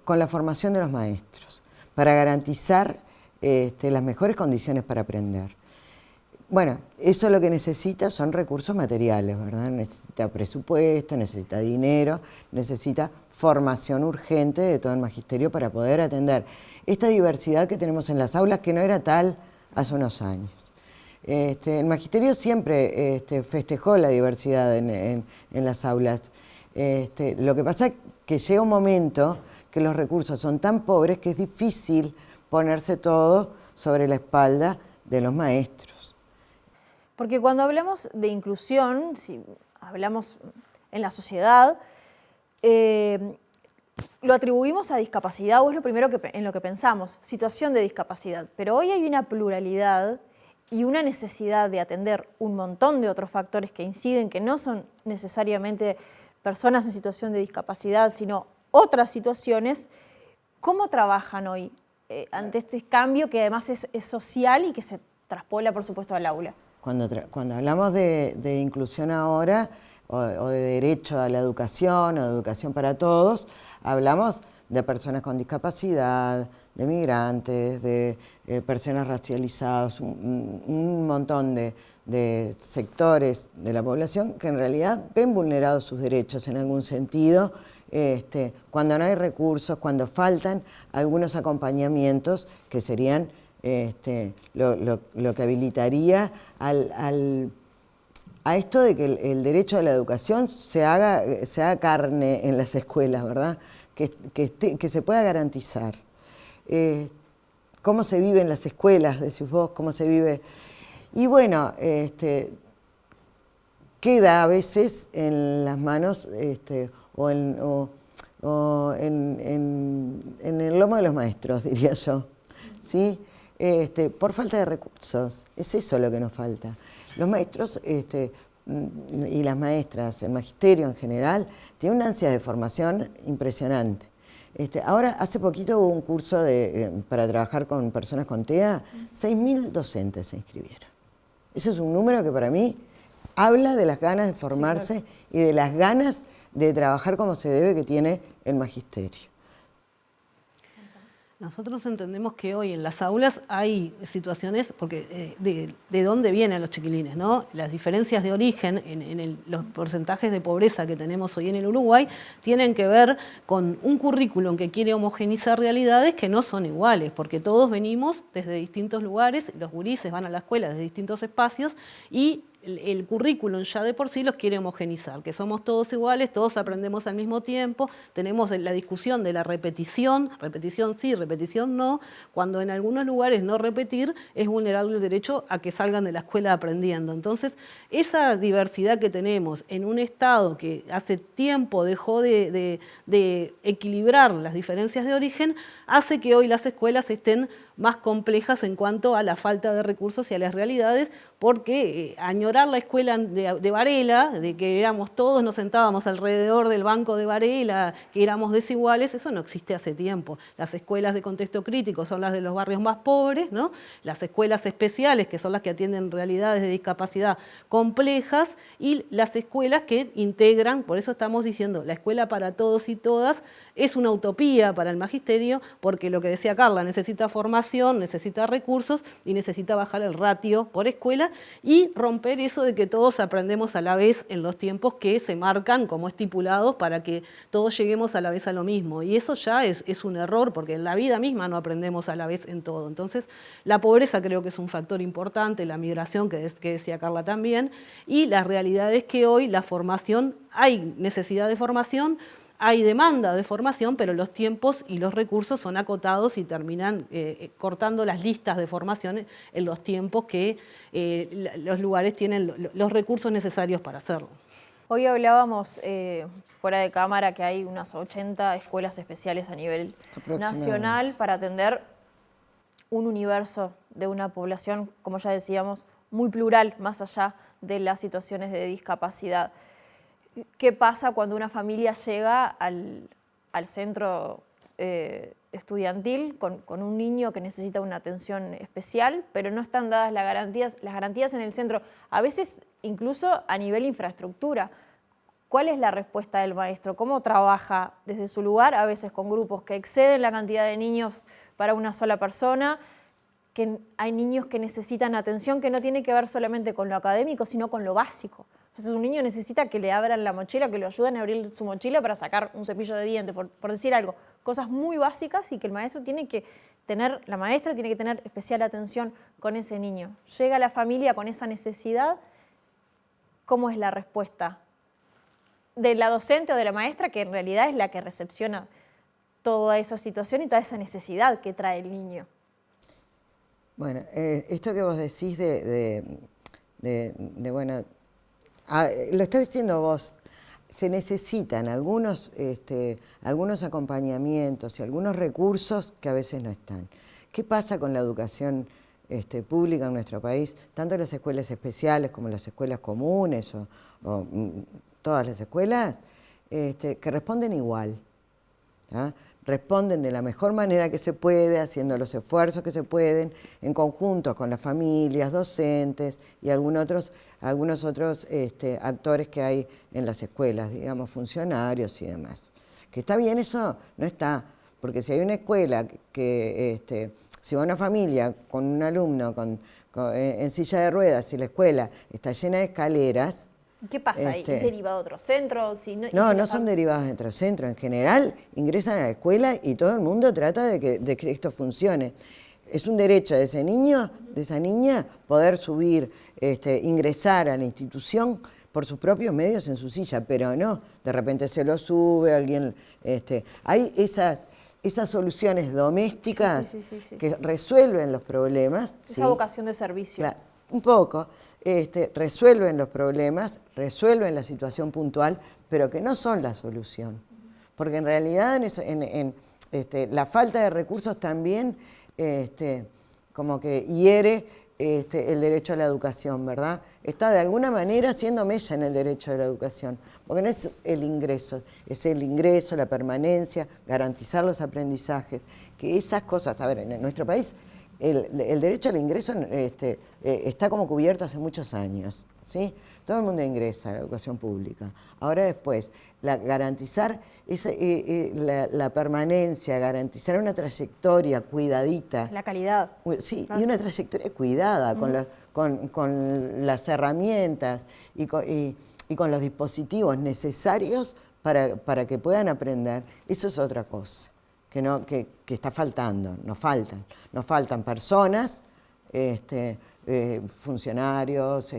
la formación de los maestros, para garantizar las mejores condiciones para aprender. Bueno, eso lo que necesita son recursos materiales, ¿verdad? Necesita presupuesto, necesita dinero, necesita formación urgente de todo el magisterio para poder atender esta diversidad que tenemos en las aulas, que no era tal hace unos años. El magisterio siempre festejó la diversidad en las aulas. Lo que pasa es que llega un momento que los recursos son tan pobres que es difícil ponerse todo sobre la espalda de los maestros. Porque cuando hablamos de inclusión, si hablamos en la sociedad, lo atribuimos a discapacidad, o es lo primero en lo que pensamos, situación de discapacidad. Pero hoy hay una pluralidad y una necesidad de atender un montón de otros factores que inciden, que no son necesariamente personas en situación de discapacidad, sino otras situaciones. ¿Cómo trabajan hoy ante este cambio que además es social y que se traspola, por supuesto, al aula? Cuando hablamos de inclusión ahora, o de derecho a la educación, o de educación para todos, hablamos de personas con discapacidad, de migrantes, de personas racializadas, un montón de sectores de la población que en realidad ven vulnerados sus derechos en algún sentido, cuando no hay recursos, cuando faltan algunos acompañamientos que serían lo que habilitaría a esto de que el derecho a la educación se haga carne en las escuelas, ¿verdad? Que se pueda garantizar. ¿Cómo se vive en las escuelas, decís vos? ¿Cómo se vive? Y bueno, queda a veces en las manos o en el lomo de los maestros, diría yo, ¿sí? Por falta de recursos, es eso lo que nos falta. Los maestros y las maestras, el magisterio en general, tiene una ansia de formación impresionante. Ahora, hace poquito hubo un curso para trabajar con personas con TEA, 6.000 docentes se inscribieron. Ese es un número que para mí habla de las ganas de formarse, sí, claro, y de las ganas de trabajar como se debe que tiene el magisterio. Nosotros entendemos que hoy en las aulas hay situaciones, porque de dónde vienen los chiquilines, ¿no? Las diferencias de origen en los porcentajes de pobreza que tenemos hoy en el Uruguay tienen que ver con un currículum que quiere homogeneizar realidades que no son iguales, porque todos venimos desde distintos lugares, los gurises van a la escuela desde distintos espacios y el currículum ya de por sí los quiere homogeneizar, que somos todos iguales, todos aprendemos al mismo tiempo, tenemos la discusión de la repetición sí, repetición no, cuando en algunos lugares no repetir es vulnerable el derecho a que salgan de la escuela aprendiendo. Entonces, esa diversidad que tenemos en un Estado que hace tiempo dejó de equilibrar las diferencias de origen, hace que hoy las escuelas estén más complejas en cuanto a la falta de recursos y a las realidades, porque añorar la escuela de Varela, de que éramos todos, nos sentábamos alrededor del banco de Varela, que éramos desiguales, eso no existe hace tiempo. Las escuelas de contexto crítico son las de los barrios más pobres, ¿no? Las escuelas especiales, que son las que atienden realidades de discapacidad complejas, y las escuelas que integran, por eso estamos diciendo, la escuela para todos y todas es una utopía para el magisterio, porque lo que decía Carla, necesita formación, necesita recursos y necesita bajar el ratio por escuela y romper eso de que todos aprendemos a la vez en los tiempos que se marcan como estipulados para que todos lleguemos a la vez a lo mismo. Y eso ya es un error, porque en la vida misma no aprendemos a la vez en todo. Entonces, la pobreza creo que es un factor importante, la migración que decía Carla también, y la realidad es que hoy la formación, hay necesidad de formación, hay demanda de formación, pero los tiempos y los recursos son acotados y terminan cortando las listas de formación en los tiempos que los lugares tienen los recursos necesarios para hacerlo. Hoy hablábamos fuera de cámara que hay unas 80 escuelas especiales a nivel nacional para atender un universo de una población, como ya decíamos, muy plural, más allá de las situaciones de discapacidad. ¿Qué pasa cuando una familia llega al centro estudiantil con un niño que necesita una atención especial, pero no están dadas las garantías en el centro? A veces incluso a nivel infraestructura. ¿Cuál es la respuesta del maestro? ¿Cómo trabaja desde su lugar? A veces con grupos que exceden la cantidad de niños para una sola persona, que hay niños que necesitan atención que no tiene que ver solamente con lo académico, sino con lo básico. Entonces un niño necesita que le abran la mochila, que lo ayuden a abrir su mochila para sacar un cepillo de dientes, por decir algo. Cosas muy básicas y que el maestro tiene que tener, la maestra tiene que tener especial atención con ese niño. Llega la familia con esa necesidad, ¿cómo es la respuesta de la docente o de la maestra, que en realidad es la que recepciona toda esa situación y toda esa necesidad que trae el niño? Bueno, esto que vos decís bueno, lo estás diciendo vos, se necesitan algunos acompañamientos y algunos recursos que a veces no están. ¿Qué pasa con la educación pública en nuestro país? Tanto las escuelas especiales como las escuelas comunes o todas las escuelas que responden igual. ¿tá? Responden de la mejor manera que se puede, haciendo los esfuerzos que se pueden, en conjunto con las familias, docentes y algunos otros actores que hay en las escuelas, digamos, funcionarios y demás. Que está bien eso, no está, porque si hay una escuela si va una familia con un alumno en silla de ruedas y la escuela está llena de escaleras. ¿Qué pasa ahí? ¿Es derivado a otro centro? No son derivados de otro centro. En general ingresan a la escuela y todo el mundo trata de que esto funcione. Es un derecho de ese niño, de esa niña, poder subir, ingresar a la institución por sus propios medios en su silla, pero no, de repente se lo sube alguien. Hay esas soluciones domésticas que resuelven los problemas. Esa vocación de servicio. Claro, un poco. Resuelven los problemas, resuelven la situación puntual, pero que no son la solución. Porque en realidad la falta de recursos también como que hiere el derecho a la educación, ¿verdad? Está de alguna manera haciendo mella en el derecho a la educación, porque no es el ingreso, la permanencia, garantizar los aprendizajes, que esas cosas, a ver, en nuestro país el derecho al ingreso está como cubierto hace muchos años, ¿sí? Todo el mundo ingresa a la educación pública. Ahora después, garantizar la permanencia, garantizar una trayectoria cuidadita. La calidad. Sí, y una trayectoria cuidada, con las herramientas y con los dispositivos necesarios para que puedan aprender. Eso es otra cosa. Que está faltando, nos faltan personas, funcionarios,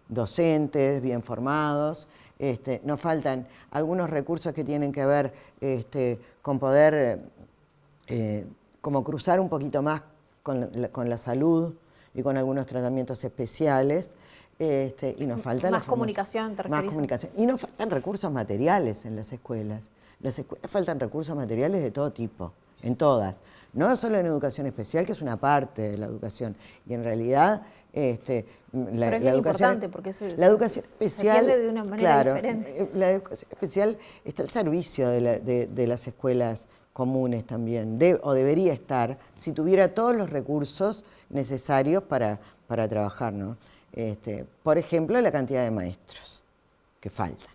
docentes bien formados, nos faltan algunos recursos que tienen que ver con poder como cruzar un poquito más con la salud y con algunos tratamientos especiales. Y nos falta más comunicación, más comunicación. Y nos faltan recursos materiales en las escuelas. Las escuelas faltan recursos materiales de todo tipo, en todas. No solo en educación especial, que es una parte de la educación. Y en realidad, Pero es la bien educación, importante porque la educación especial, se atiende de una manera diferente. La educación especial está al servicio de las escuelas comunes también, o debería estar, si tuviera todos los recursos necesarios para trabajar, ¿no? Por ejemplo, la cantidad de maestros que faltan.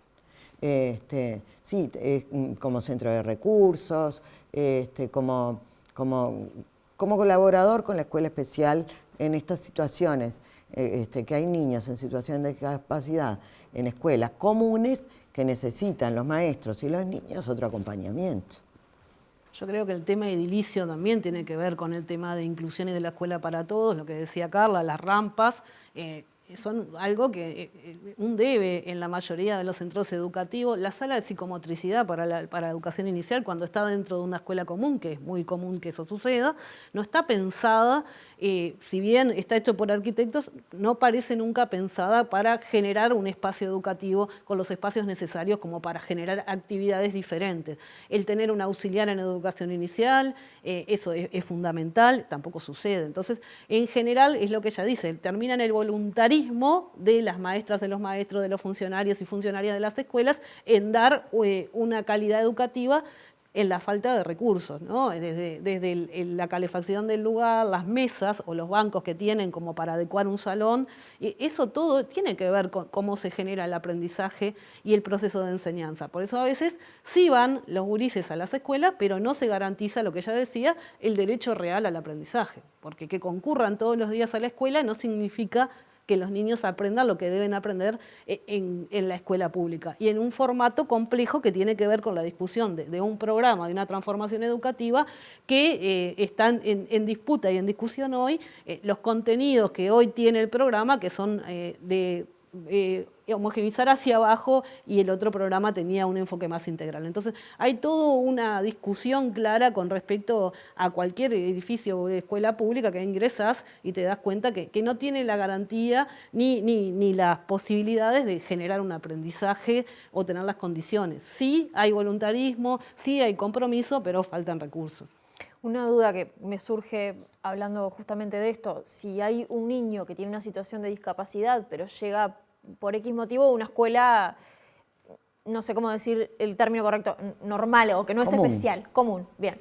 Como centro de recursos, como colaborador con la escuela especial en estas situaciones, que hay niños en situación de discapacidad en escuelas comunes que necesitan los maestros y los niños otro acompañamiento. Yo creo que el tema edilicio también tiene que ver con el tema de inclusión y de la escuela para todos, lo que decía Carla, las rampas. Son algo que un debe en la mayoría de los centros educativos. La sala de psicomotricidad para educación inicial, cuando está dentro de una escuela común, que es muy común que eso suceda, no está pensada, si bien está hecho por arquitectos, no parece nunca pensada para generar un espacio educativo con los espacios necesarios como para generar actividades diferentes. El tener un auxiliar en educación inicial, eso es fundamental, tampoco sucede. Entonces, en general, es lo que ella dice, termina en el voluntarismo de las maestras, de los maestros, de los funcionarios y funcionarias de las escuelas en dar una calidad educativa en la falta de recursos, ¿no? Desde la calefacción del lugar, las mesas o los bancos que tienen como para adecuar un salón, eso todo tiene que ver con cómo se genera el aprendizaje y el proceso de enseñanza. Por eso a veces sí van los gurises a las escuelas, pero no se garantiza, lo que ella decía, el derecho real al aprendizaje, porque que concurran todos los días a la escuela no significa que los niños aprendan lo que deben aprender en la escuela pública. Y en un formato complejo que tiene que ver con la discusión de un programa, de una transformación educativa que están en disputa y en discusión hoy, los contenidos que hoy tiene el programa, que son de homogeneizar hacia abajo, y el otro programa tenía un enfoque más integral. Entonces, hay toda una discusión clara con respecto a cualquier edificio de escuela pública que ingresas y te das cuenta que no tiene la garantía ni las posibilidades de generar un aprendizaje o tener las condiciones. Sí hay voluntarismo, sí hay compromiso, pero faltan recursos. Una duda que me surge hablando justamente de esto, si hay un niño que tiene una situación de discapacidad, pero llega por X motivo a una escuela no sé cómo decir el término correcto, normal o que no es Común. especial, común, bien,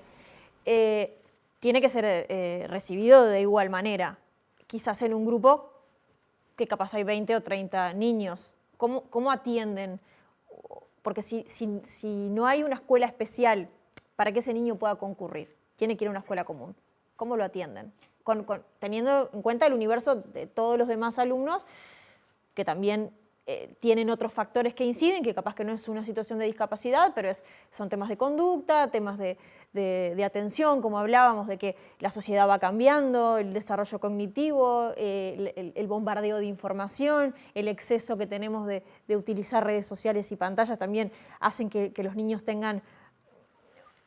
tiene que ser recibido de igual manera. Quizás en un grupo que capaz hay 20 o 30 niños. ¿Cómo atienden? Porque si no hay una escuela especial para que ese niño pueda concurrir, tiene que ir a una escuela común. ¿Cómo lo atienden? Teniendo en cuenta el universo de todos los demás alumnos que también tienen otros factores que inciden, que capaz que no es una situación de discapacidad, pero son temas de conducta, temas de atención, como hablábamos, de que la sociedad va cambiando, el desarrollo cognitivo, el bombardeo de información, el exceso que tenemos de utilizar redes sociales y pantallas también hacen que los niños tengan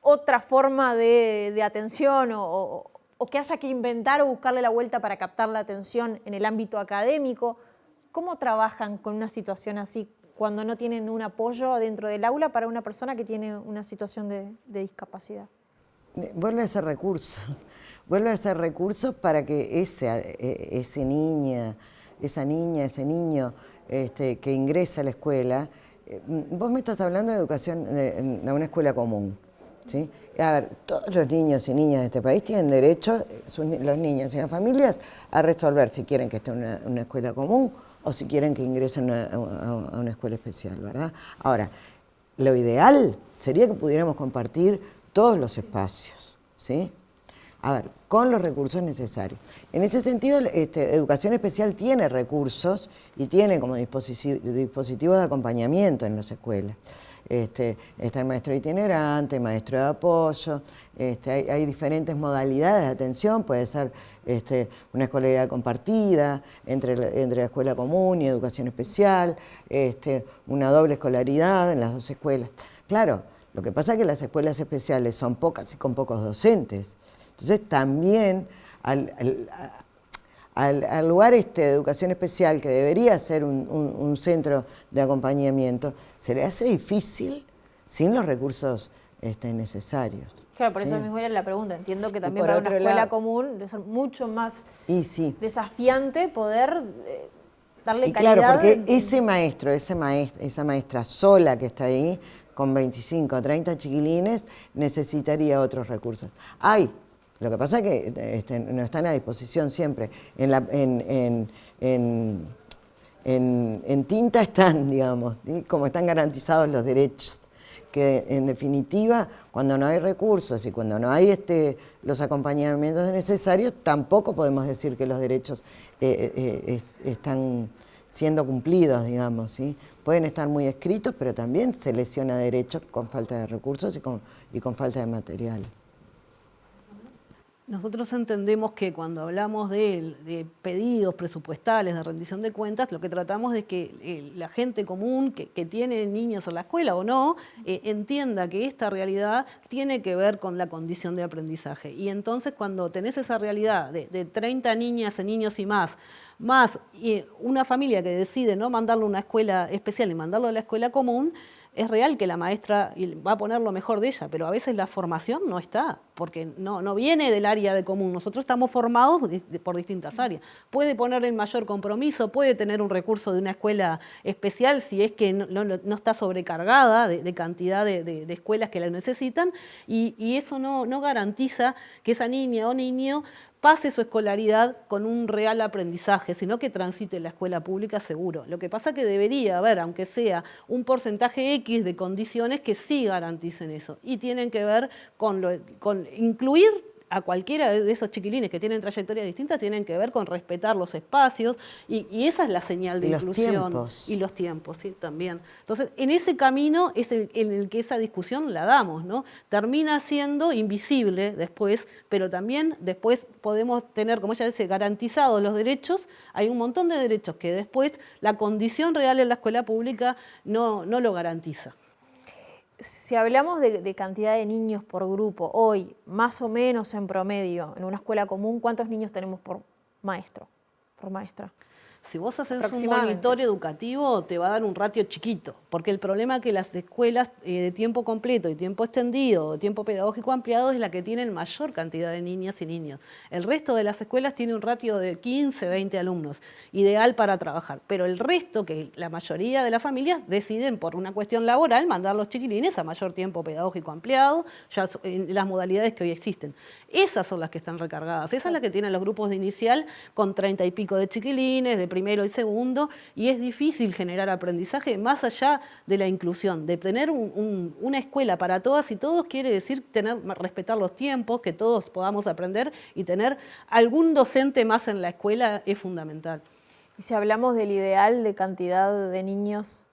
otra forma de atención o que haya que inventar o buscarle la vuelta para captar la atención en el ámbito académico. ¿Cómo trabajan con una situación así cuando no tienen un apoyo dentro del aula para una persona que tiene una situación de discapacidad? Vuelve a ser recursos para que ese niña, ese niño que ingresa a la escuela, vos me estás hablando de educación de una escuela común, ¿sí? A ver, todos los niños y niñas de este país tienen derecho, los niños y las familias, a resolver si quieren que esté en una escuela común o si quieren que ingresen a una escuela especial, ¿verdad? Ahora, lo ideal sería que pudiéramos compartir todos los espacios, ¿sí? A ver, con los recursos necesarios. En ese sentido, Educación Especial tiene recursos y tiene como dispositivos de acompañamiento en las escuelas. Está el maestro itinerante, maestro de apoyo, hay diferentes modalidades de atención, puede ser una escolaridad compartida entre la escuela común y educación especial, una doble escolaridad en las dos escuelas. Claro, lo que pasa es que las escuelas especiales son pocas y con pocos docentes. Entonces también al lugar de educación especial, que debería ser un centro de acompañamiento, se le hace difícil sin los recursos necesarios. Claro, por ¿sí? eso mismo era la pregunta. Entiendo que también por para una otro escuela lado- común debe ser mucho más Sí. desafiante poder darle Y calidad. claro, porque ese maestro, esa maestra sola que está ahí, con 25 o 30 chiquilines, necesitaría otros recursos. Lo que pasa es que no están a disposición siempre. En tinta están, digamos, ¿sí? Como están garantizados los derechos. Que en definitiva, cuando no hay recursos y cuando no hay los acompañamientos necesarios, tampoco podemos decir que los derechos están siendo cumplidos, digamos, ¿sí? Pueden estar muy escritos, pero también se lesiona derechos con falta de recursos y con falta de material. Nosotros entendemos que cuando hablamos de pedidos presupuestales, de rendición de cuentas, lo que tratamos es que la gente común que tiene niños en la escuela o no, entienda que esta realidad tiene que ver con la condición de aprendizaje. Y entonces cuando tenés esa realidad de 30 niñas y niños y más una familia que decide no mandarlo a una escuela especial y mandarlo a la escuela común, es real que la maestra va a poner lo mejor de ella, pero a veces la formación no está, porque no viene del área de común. Nosotros estamos formados por distintas áreas. Puede poner el mayor compromiso, puede tener un recurso de una escuela especial si es que no está sobrecargada de cantidad de escuelas que la necesitan, y eso no garantiza que esa niña o niño pase su escolaridad con un real aprendizaje, sino que transite la escuela pública seguro. Lo que pasa es que debería haber, aunque sea un porcentaje X de condiciones que sí garanticen eso, y tienen que ver con incluir a cualquiera de esos chiquilines que tienen trayectorias distintas, tienen que ver con respetar los espacios, y esa es la señal de inclusión. Y los tiempos, sí, también. Entonces, en ese camino es en el que esa discusión la damos, ¿no? Termina siendo invisible después, pero también después podemos tener, como ella dice, garantizados los derechos. Hay un montón de derechos que después la condición real en la escuela pública no lo garantiza. Si hablamos de cantidad de niños por grupo, hoy, más o menos en promedio, en una escuela común, ¿cuántos niños tenemos por maestro, por maestra? Si vos haces un Aproximadamente. monitoreo educativo, te va a dar un ratio chiquito, porque el problema es que las escuelas de tiempo completo y tiempo extendido, o tiempo pedagógico ampliado, es la que tienen mayor cantidad de niñas y niños. El resto de las escuelas tiene un ratio de 15, 20 alumnos, ideal para trabajar. Pero el resto, que la mayoría de las familias deciden por una cuestión laboral mandar los chiquilines a mayor tiempo pedagógico ampliado, ya en las modalidades que hoy existen. Esas son las que están recargadas, esas son las que tienen los grupos de inicial con 30 y pico de chiquilines, de primero y segundo, y es difícil generar aprendizaje más allá de la inclusión. De tener una escuela para todas y todos quiere decir respetar los tiempos, que todos podamos aprender, y tener algún docente más en la escuela es fundamental. Y si hablamos del ideal de cantidad de niños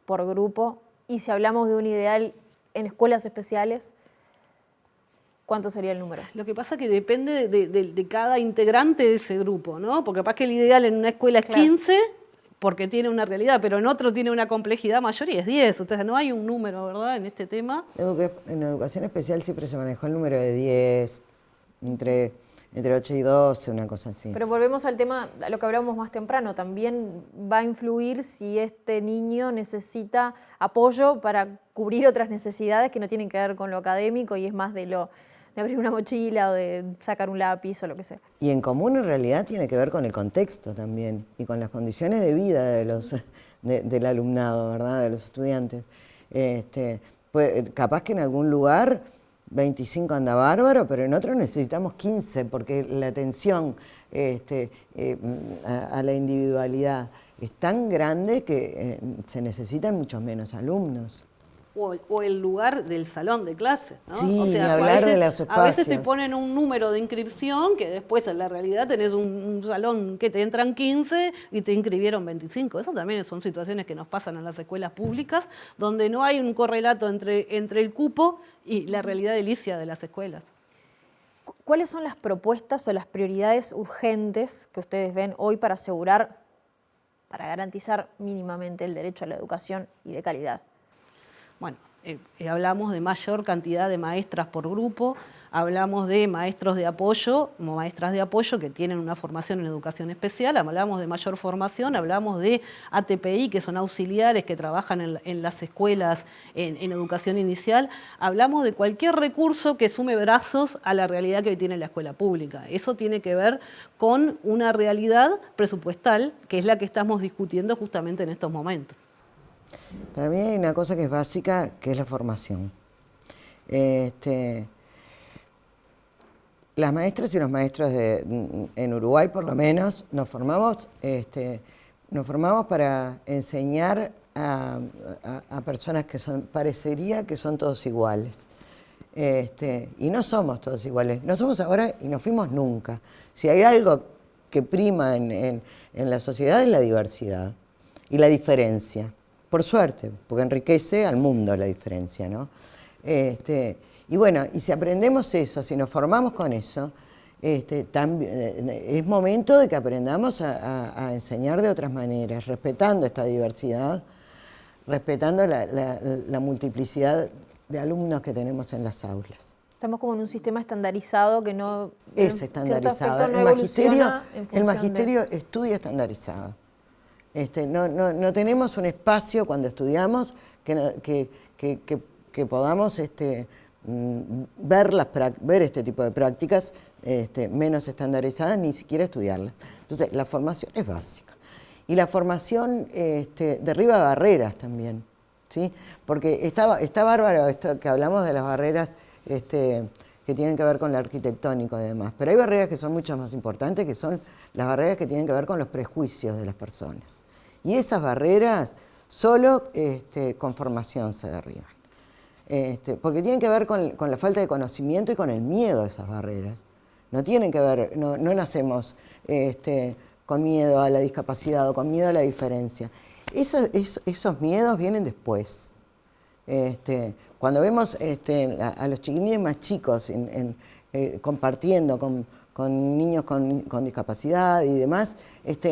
por grupo, y si hablamos de un ideal en escuelas especiales, ¿cuánto sería el número? Lo que pasa es que depende de cada integrante de ese grupo, ¿no? Porque capaz que el ideal en una escuela es 15, porque tiene una realidad, pero en otro tiene una complejidad mayor y es 10. Entonces no hay un número, ¿verdad?, en este tema. En educación especial siempre se manejó el número de 10, entre 8 y 12, una cosa así. Pero volvemos al tema, a lo que hablábamos más temprano, también va a influir si este niño necesita apoyo para cubrir otras necesidades que no tienen que ver con lo académico y es más de abrir una mochila o de sacar un lápiz o lo que sea. Y en común en realidad tiene que ver con el contexto también y con las condiciones de vida del alumnado, ¿verdad?, de los estudiantes. Pues, capaz que en algún lugar 25 anda bárbaro, pero en otro necesitamos 15 porque la atención a la individualidad es tan grande que se necesitan muchos menos alumnos. O el lugar del salón de clase, ¿no? Sí, o sea, hablar de los a veces te espacios. ponen un número de inscripción que después en la realidad tenés un salón que te entran 15 y te inscribieron 25. Eso también son situaciones que nos pasan en las escuelas públicas, donde no hay un correlato entre el cupo y la realidad edilicia de las escuelas. ¿Cuáles son las propuestas o las prioridades urgentes que ustedes ven hoy para garantizar mínimamente el derecho a la educación y de calidad? Bueno, hablamos de mayor cantidad de maestras por grupo, hablamos de maestros de apoyo, maestras de apoyo que tienen una formación en educación especial, hablamos de mayor formación, hablamos de ATPI, que son auxiliares que trabajan en las escuelas en educación inicial, hablamos de cualquier recurso que sume brazos a la realidad que hoy tiene la escuela pública. Eso tiene que ver con una realidad presupuestal, que es la que estamos discutiendo justamente en estos momentos. Para mí hay una cosa que es básica, que es la formación. Las maestras y los maestros en Uruguay, por lo menos, nos formamos para enseñar a personas que parecería que son todos iguales. Y no somos todos iguales. No somos ahora y no fuimos nunca. Si hay algo que prima en la sociedad es la diversidad y la diferencia. Por suerte, porque enriquece al mundo la diferencia, ¿no? Y bueno, y si aprendemos eso, si nos formamos con eso, es momento de que aprendamos a enseñar de otras maneras, respetando esta diversidad, respetando la multiplicidad de alumnos que tenemos en las aulas. Estamos como en un sistema estandarizado que no... Es estandarizado. El magisterio estudia estandarizado. No tenemos un espacio cuando estudiamos que podamos ver este tipo de prácticas menos estandarizadas, ni siquiera estudiarlas. Entonces, la formación es básica. Y la formación derriba barreras también, ¿sí? Porque está bárbaro esto que hablamos de las barreras que tienen que ver con lo arquitectónico y demás, pero hay barreras que son mucho más importantes, que son las barreras que tienen que ver con los prejuicios de las personas. Y esas barreras solo con formación se derriban. Porque tienen que ver con la falta de conocimiento y con el miedo a esas barreras. No tienen que ver, no nacemos con miedo a la discapacidad o con miedo a la diferencia. Esos miedos vienen después. Cuando vemos a los chiquilines más chicos compartiendo con niños con discapacidad y demás,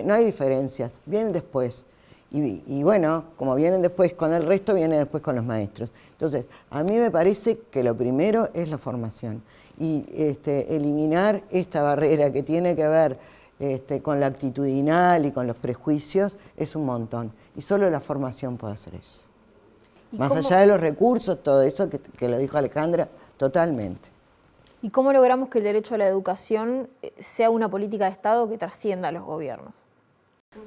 no hay diferencias, vienen después. Y bueno, como vienen después con el resto, viene después con los maestros. Entonces, a mí me parece que lo primero es la formación y eliminar esta barrera que tiene que ver con la actitudinal y con los prejuicios, es un montón. Y solo la formación puede hacer eso. Más allá de los recursos, todo eso que lo dijo Alejandra, totalmente. ¿Y cómo logramos que el derecho a la educación sea una política de Estado que trascienda a los gobiernos?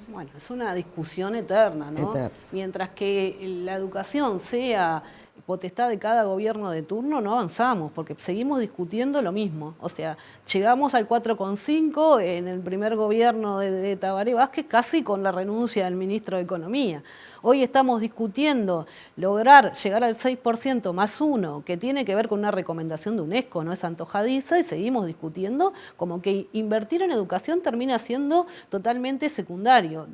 Bueno, es una discusión eterna, ¿no? Eterna. Mientras que la educación sea potestad de cada gobierno de turno, no avanzamos, porque seguimos discutiendo lo mismo. O sea, llegamos al 4,5 en el primer gobierno de Tabaré Vázquez, casi con la renuncia del ministro de Economía. Hoy estamos discutiendo lograr llegar al 6% más 1, que tiene que ver con una recomendación de UNESCO, no es antojadiza, y seguimos discutiendo como que invertir en educación termina siendo totalmente secundario.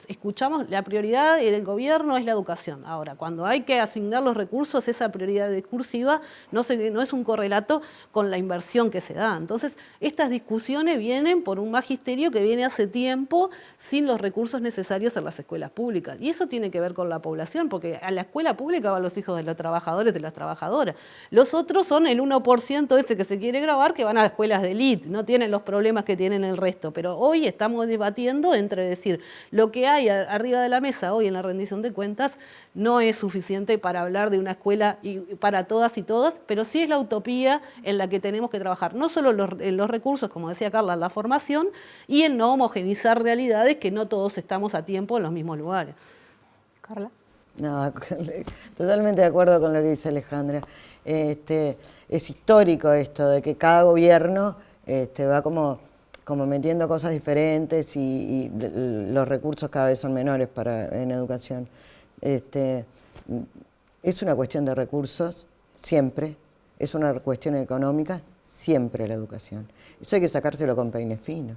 Escuchamos, la prioridad del gobierno es la educación. Ahora, cuando hay que asignar los recursos, esa prioridad discursiva no es un correlato con la inversión que se da. Entonces, estas discusiones vienen por un magisterio que viene hace tiempo sin los recursos necesarios en las escuelas públicas. Y eso tiene que ver con la población, porque a la escuela pública van los hijos de los trabajadores, de las trabajadoras. Los otros son el 1% ese que se quiere grabar, que van a escuelas de élite, no tienen los problemas que tienen el resto. Pero hoy estamos debatiendo entre decir, lo que hay arriba de la mesa hoy en la rendición de cuentas no es suficiente para hablar de una escuela para todas y todos, pero sí es la utopía en la que tenemos que trabajar, no solo en los recursos, como decía Carla, en la formación, y en no homogeneizar realidades que no todos estamos a tiempo en los mismos lugares. Carla. No, totalmente de acuerdo con lo que dice Alejandra. Es histórico esto de que cada gobierno va como metiendo cosas diferentes y los recursos cada vez son menores en educación. Es una cuestión de recursos, siempre. Es una cuestión económica, siempre la educación. Eso hay que sacárselo con peine fino.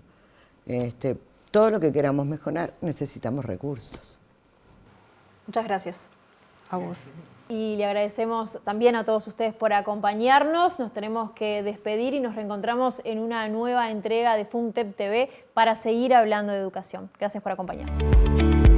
Todo lo que queramos mejorar necesitamos recursos. Muchas gracias. A vos. Y le agradecemos también a todos ustedes por acompañarnos. Nos tenemos que despedir y nos reencontramos en una nueva entrega de FUNTEP TV para seguir hablando de educación. Gracias por acompañarnos.